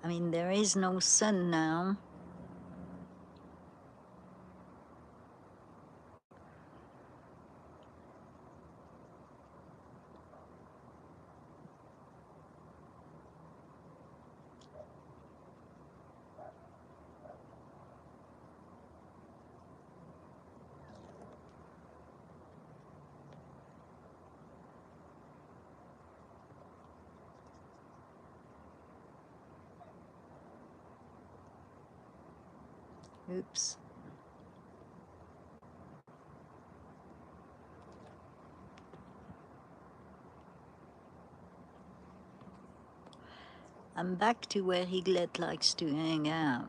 I mean, there is no sun now. Oops. I'm back to where Eaglet likes to hang out.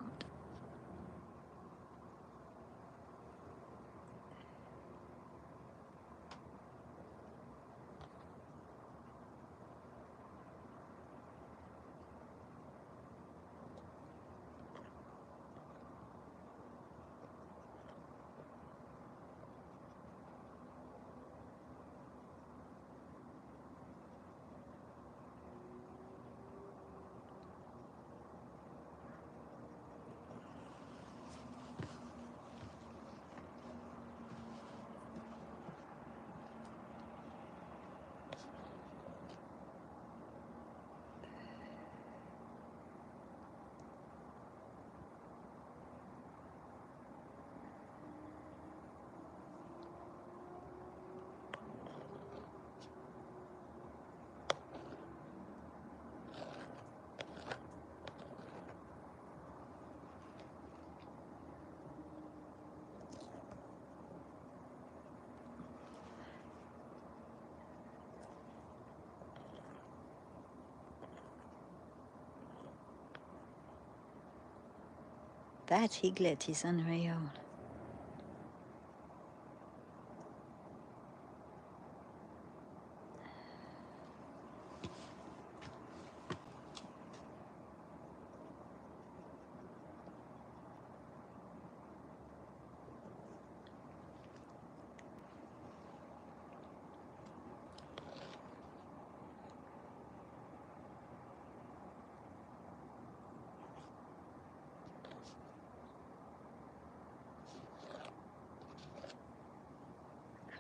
That Eaglet is unreal.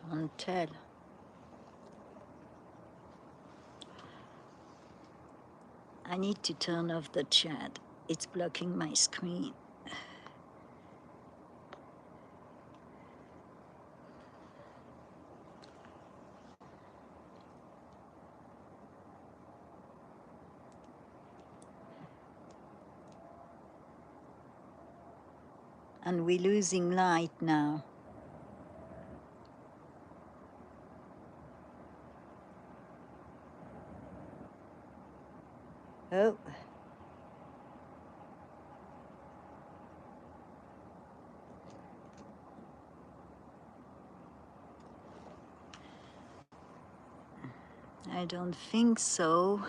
Can't tell. I need to turn off the chat. It's blocking my screen. And we're losing light now. Oh. I don't think so.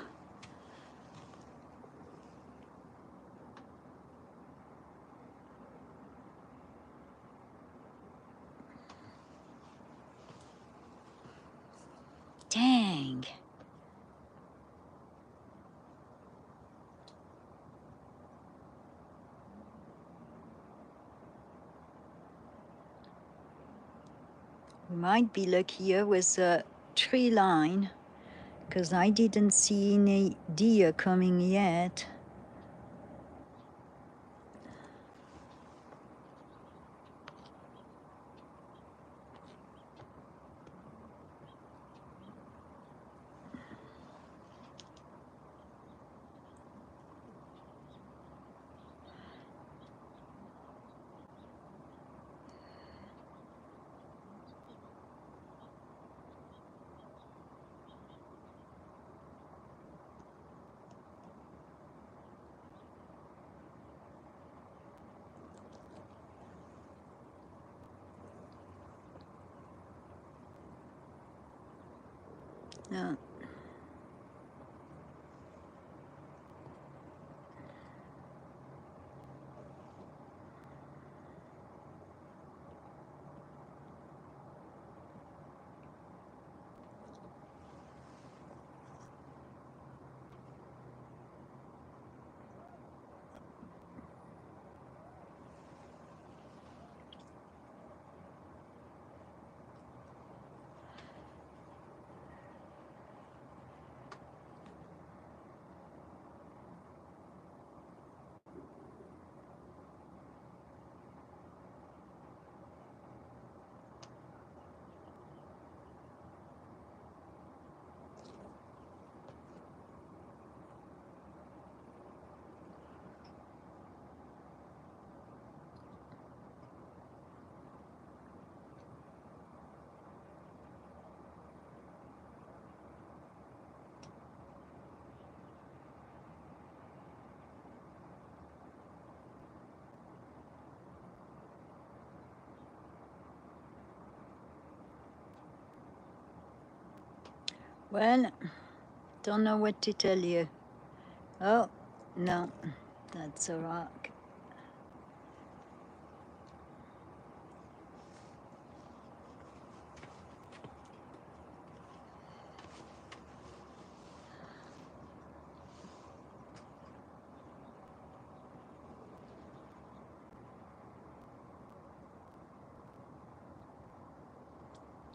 Dang. We might be luckier with a tree line, because I didn't see any deer coming yet. No. Well, don't know what to tell you. Oh, no, that's a rock.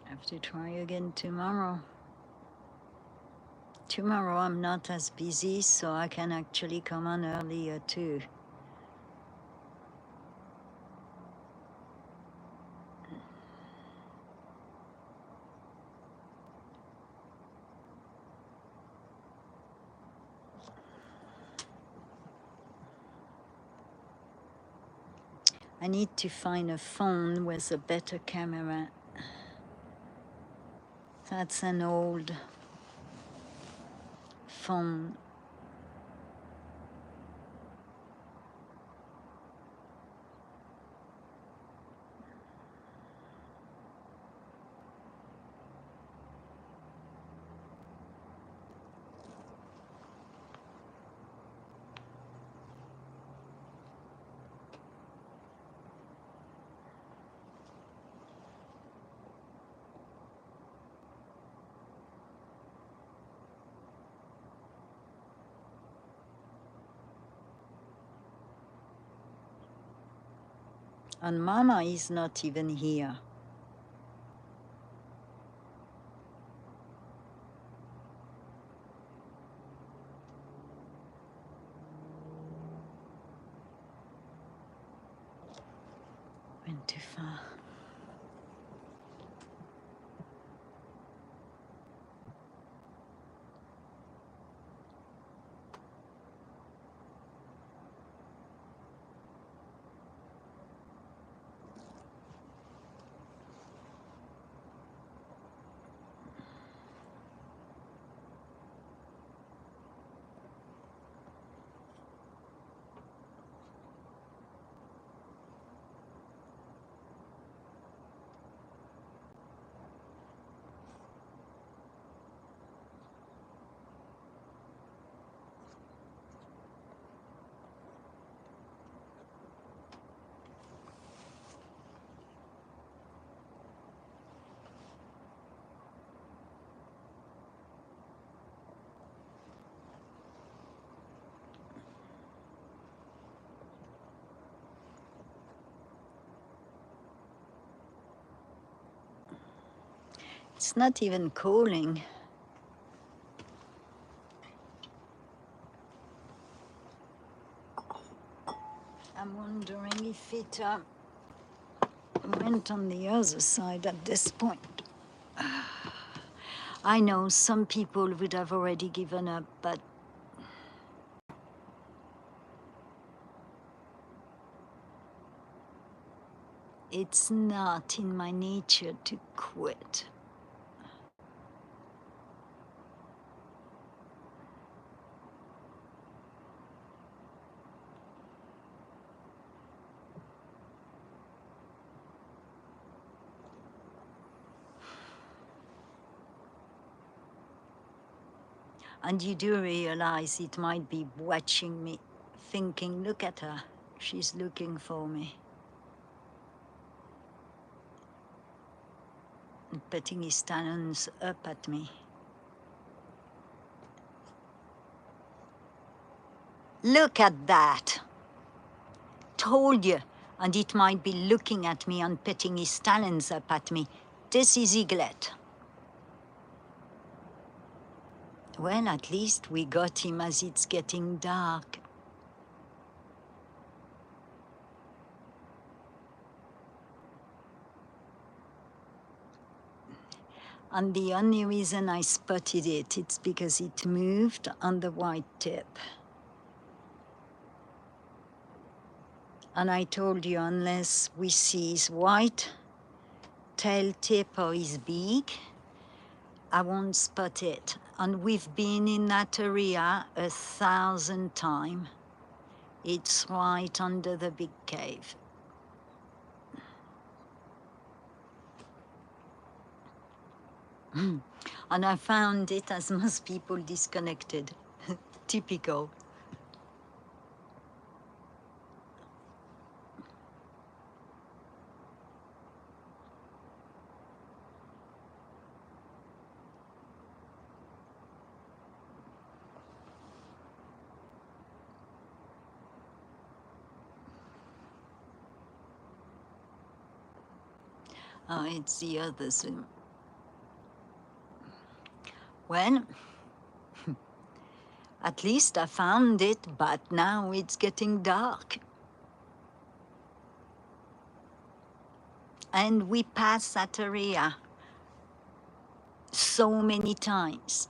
Have to try again tomorrow. Tomorrow I'm not as busy, so I can actually come on earlier too. I need to find a phone with a better camera. That's an old phone. And Mama is not even here. Went too far. It's not even calling. I'm wondering if it went on the other side at this point. I know some people would have already given up, but it's not in my nature to quit. And you do realize it might be watching me, thinking, look at her, she's looking for me. And putting his talons up at me. Look at that. Told you. And it might be looking at me and putting his talons up at me. This is Eaglet. Well, at least we got him as it's getting dark. And the only reason I spotted it, it's because it moved on the white tip. And I told you, unless we see his white tail tip or his beak, I won't spot it. And we've been in that area 1,000 times. It's right under the big cave. And I found it, as most people, disconnected. Typical. Oh, it's the other Zoom. Well, at least I found it, but now it's getting dark. And we pass that area so many times.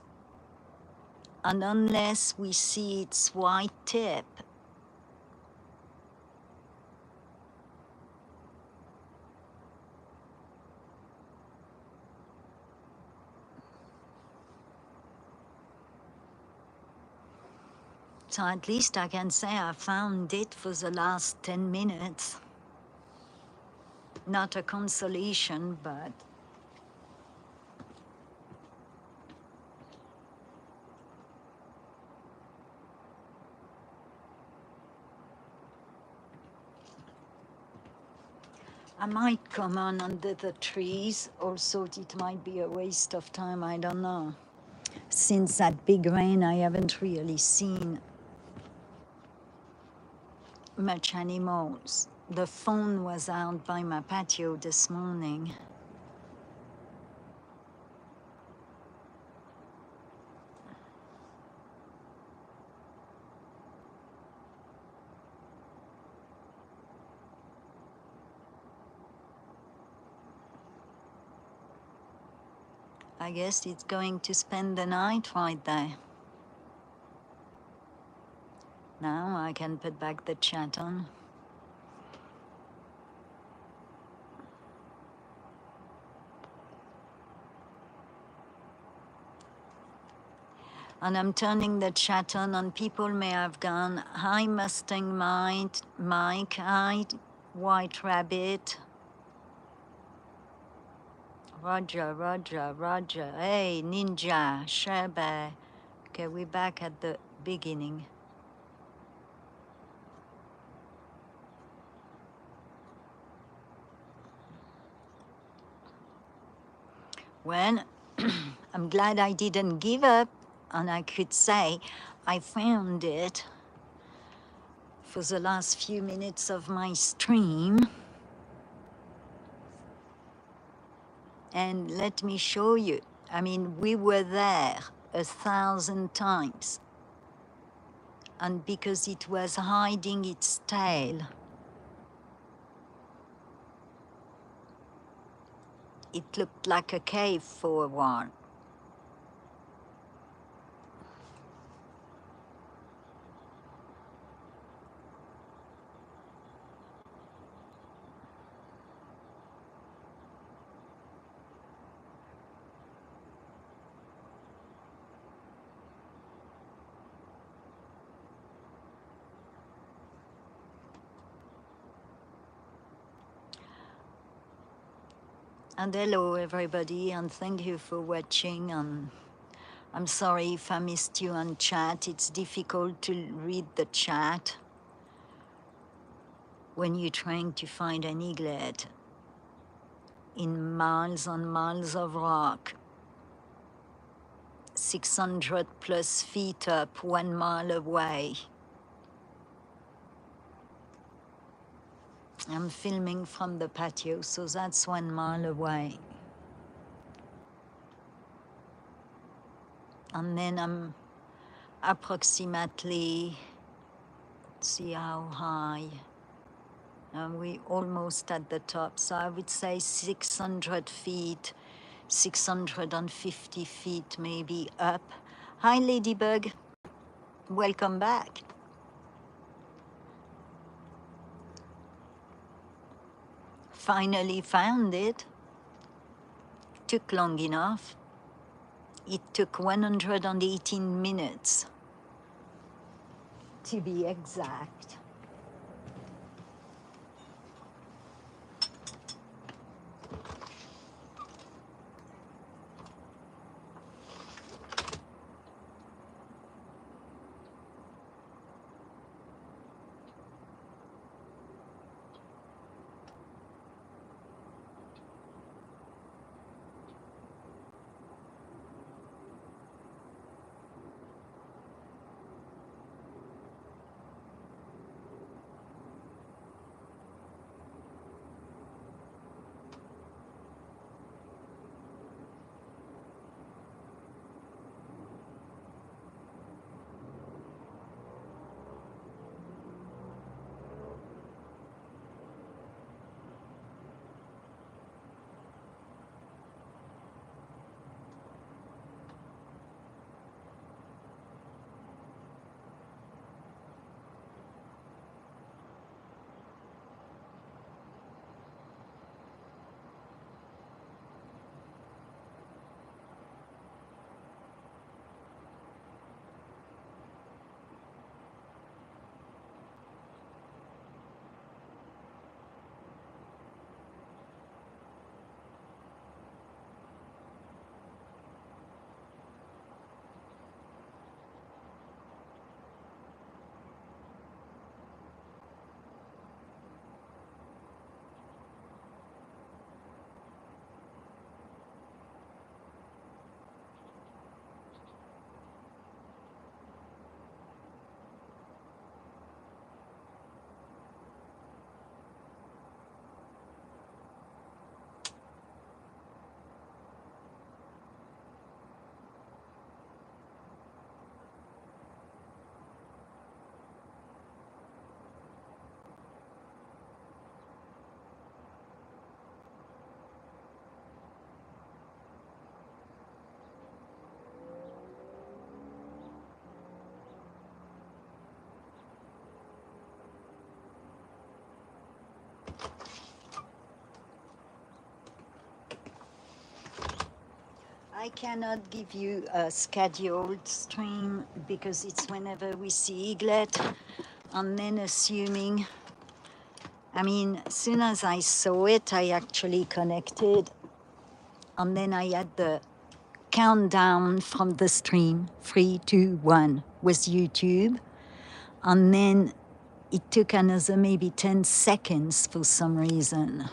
And unless we see its white tip, so at least I can say I found it for the last 10 minutes. Not a consolation, but I might come on under the trees. Also, it might be a waste of time, I don't know. Since that big rain, I haven't really seen much animals. The fawn was out by my patio this morning. I guess it's going to spend the night right there. Now I can put back the chat on. And I'm turning the chat on, and people may have gone, hi Mustang Mike, hi White Rabbit. Roger, hey Ninja, Sherbear. Okay, we're back at the beginning. Well, I'm glad I didn't give up, and I could say I found it for the last few minutes of my stream. And let me show you. I mean, we were there 1,000 times. And because it was hiding its tail, it looked like a cave for a while. And hello everybody, and thank you for watching. And I'm sorry if I missed you on chat. It's difficult to read the chat when you're trying to find an eaglet in miles and miles of rock, 600 plus feet up, 1 mile away. I'm filming from the patio, so that's 1 mile away. And then I'm approximately, let's see how high, and we almost at the top. So I would say 600 feet, 650 feet maybe up. Hi, Ladybug. Welcome back. Finally found it. Took long enough. It took 118 minutes to be exact. I cannot give you a scheduled stream because it's whenever we see Eaglet, and then assuming, I mean, as soon as I saw it, I actually connected, and then I had the countdown from the stream, 3, 2, 1, with YouTube, and then it took another maybe 10 seconds for some reason.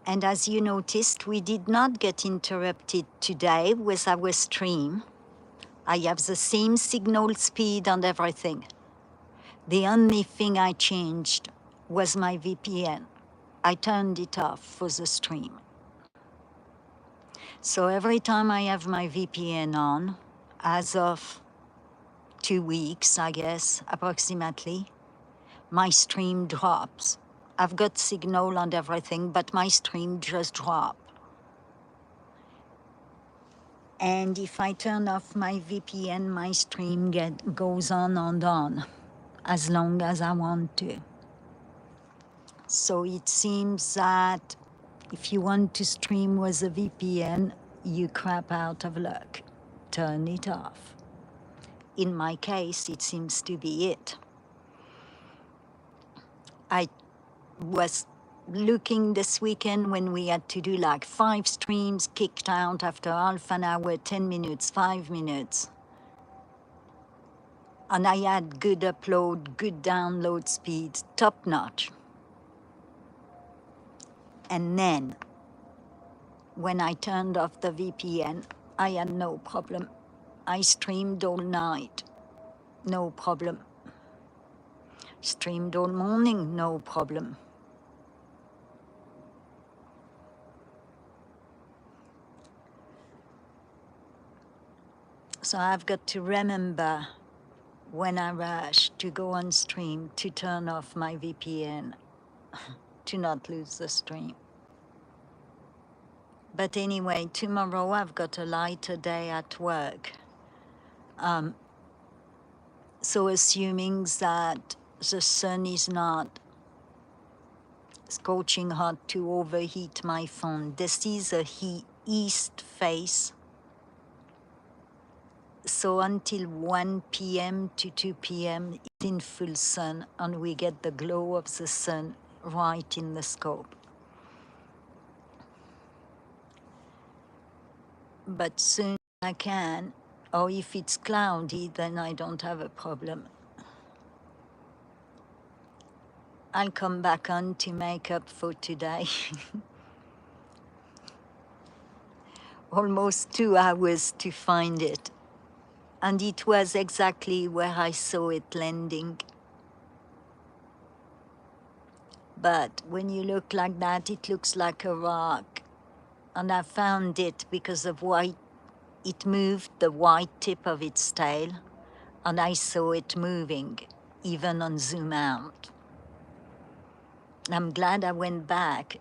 And as you noticed, we did not get interrupted today with our stream. I have the same signal speed and everything. The only thing I changed was my VPN. I turned it off for the stream. So every time I have my VPN on, as of 2 weeks, I guess, approximately, my stream drops. I've got signal and everything, but my stream just drops. And if I turn off my VPN, my stream goes on and on, as long as I want to. So it seems that if you want to stream with a VPN, you crap out of luck. Turn it off. In my case, it seems to be it. I was looking this weekend when we had to do like 5 streams, kicked out after half an hour, 10 minutes, 5 minutes. And I had good upload, good download speeds, top notch. And then, when I turned off the VPN, I had no problem. I streamed all night, no problem. Streamed all morning, no problem. So I've got to remember when I rush to go on stream to turn off my VPN to not lose the stream. But anyway, tomorrow I've got a lighter day at work. So assuming that the sun is not scorching hot to overheat my phone, this is a east face. So until 1 p.m. to 2 p.m. it's in full sun and we get the glow of the sun right in the scope. But soon I can, or if it's cloudy, then I don't have a problem. I'll come back on to make up for today. Almost 2 hours to find it. And it was exactly where I saw it landing. But when you look like that, it looks like a rock. And I found it because of why it moved the white tip of its tail. And I saw it moving, even on zoom out. I'm glad I went back,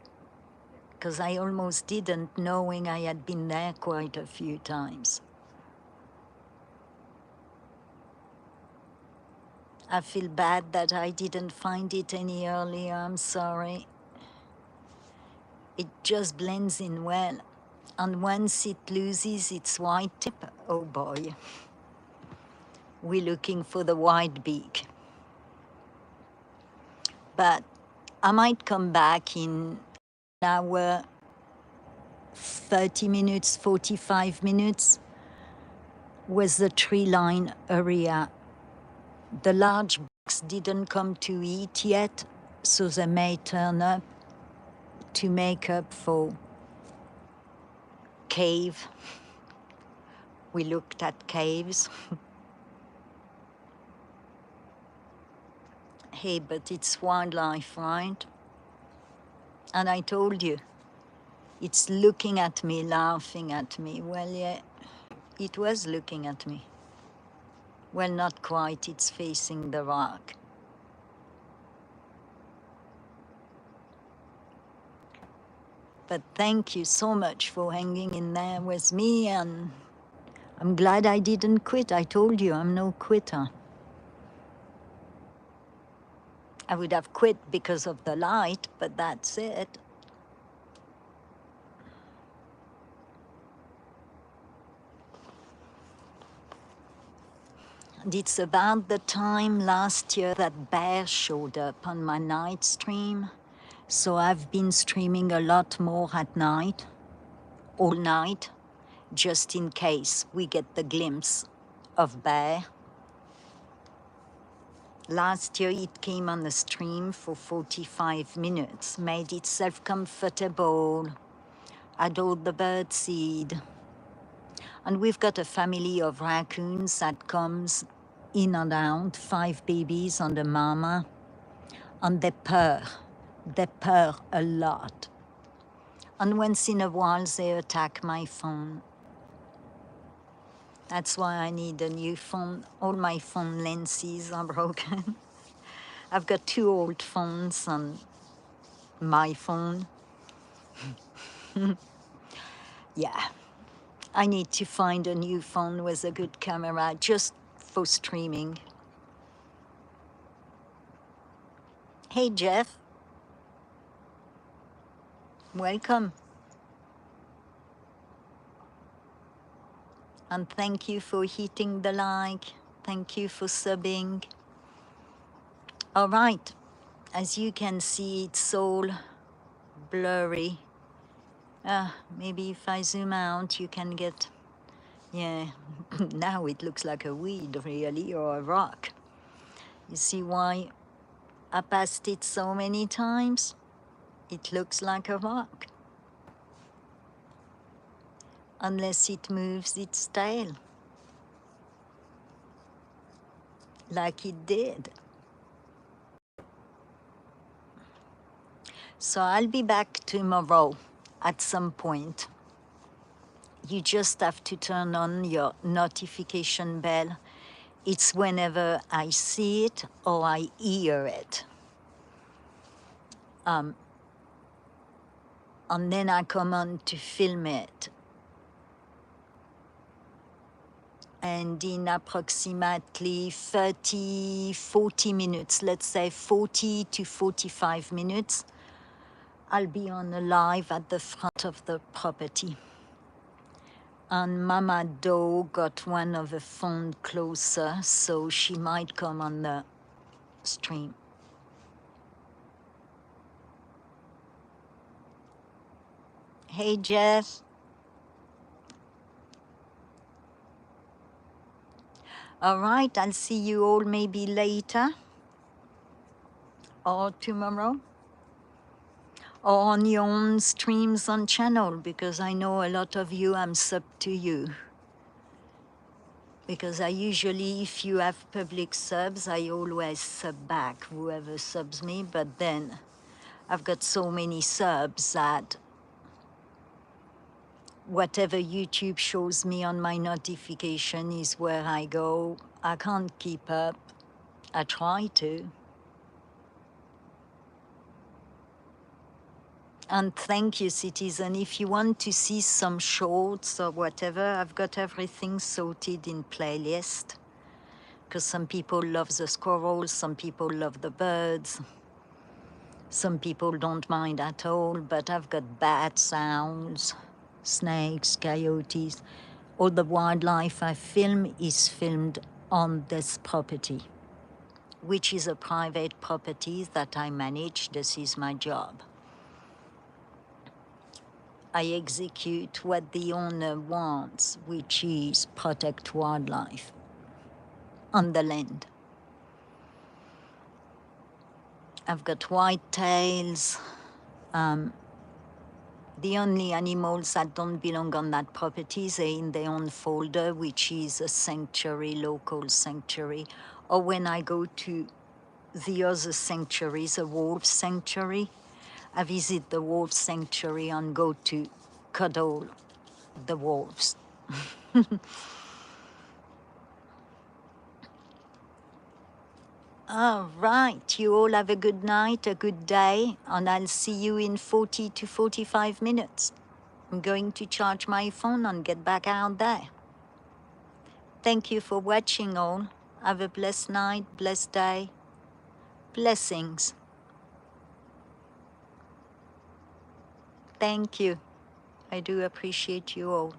because I almost didn't, knowing I had been there quite a few times. I feel bad that I didn't find it any earlier, I'm sorry. It just blends in well. And once it loses its white tip, oh boy, we're looking for the white beak. But I might come back in an hour, 30 minutes, 45 minutes, with the tree line area. The large bugs didn't come to eat yet, so they may turn up to make up for cave. We looked at caves. Hey, but it's wildlife, right? And I told you, it's looking at me, laughing at me. Well, yeah, it was looking at me. Well, not quite, it's facing the rock. But thank you so much for hanging in there with me, and I'm glad I didn't quit. I told you, I'm no quitter. I would have quit because of the light, but that's it. And it's about the time last year that bear showed up on my night stream. So I've been streaming a lot more at night, all night, just in case we get the glimpse of bear. Last year it came on the stream for 45 minutes, made itself comfortable, adored the bird seed. And we've got a family of raccoons that comes in and out, 5 babies and a mama, and they purr a lot. And once in a while they attack my phone. That's why I need a new phone. All my phone lenses are broken. I've got 2 old phones on my phone. Yeah, I need to find a new phone with a good camera just for streaming. Hey Jeff, welcome. And thank you for hitting the like. Thank you for subbing. All right, as you can see, it's all blurry. Maybe if I zoom out, you can get, yeah, now it looks like a weed really, or a rock. You see why I passed it so many times? It looks like a rock. Unless it moves its tail. Like it did. So I'll be back tomorrow at some point. You just have to turn on your notification bell. It's whenever I see it or I hear it. And then I come on to film it. And in approximately 30, 40 minutes, let's say 40 to 45 minutes, I'll be on a live at the front of the property. And Mama Doe got one of the phone closer, so she might come on the stream. Hey, Jeff. All right, I'll see you all maybe later or tomorrow or on your own streams on channel, because I know a lot of you, I'm sub to you. Because I usually, if you have public subs, I always sub back whoever subs me, but then I've got so many subs that whatever YouTube shows me on my notification is where I go. I can't keep up. I try to. And thank you, Citizen. If you want to see some shorts or whatever, I've got everything sorted in playlist. Because some people love the squirrels, some people love the birds. Some people don't mind at all, but I've got bat sounds, snakes, coyotes. All the wildlife I film is filmed on this property, which is a private property that I manage. This is my job. I execute what the owner wants, which is protect wildlife on the land. I've got whitetails. The only animals that don't belong on that property are in their own folder, which is a sanctuary, local sanctuary. Or when I go to the other sanctuaries, a wolf sanctuary, I visit the wolf sanctuary and go to cuddle the wolves. All right, you all have a good night, a good day, and I'll see you in 40 to 45 minutes. I'm going to charge my phone and get back out there. Thank you for watching all. Have a blessed night, blessed day. Blessings. Thank you. I do appreciate you all.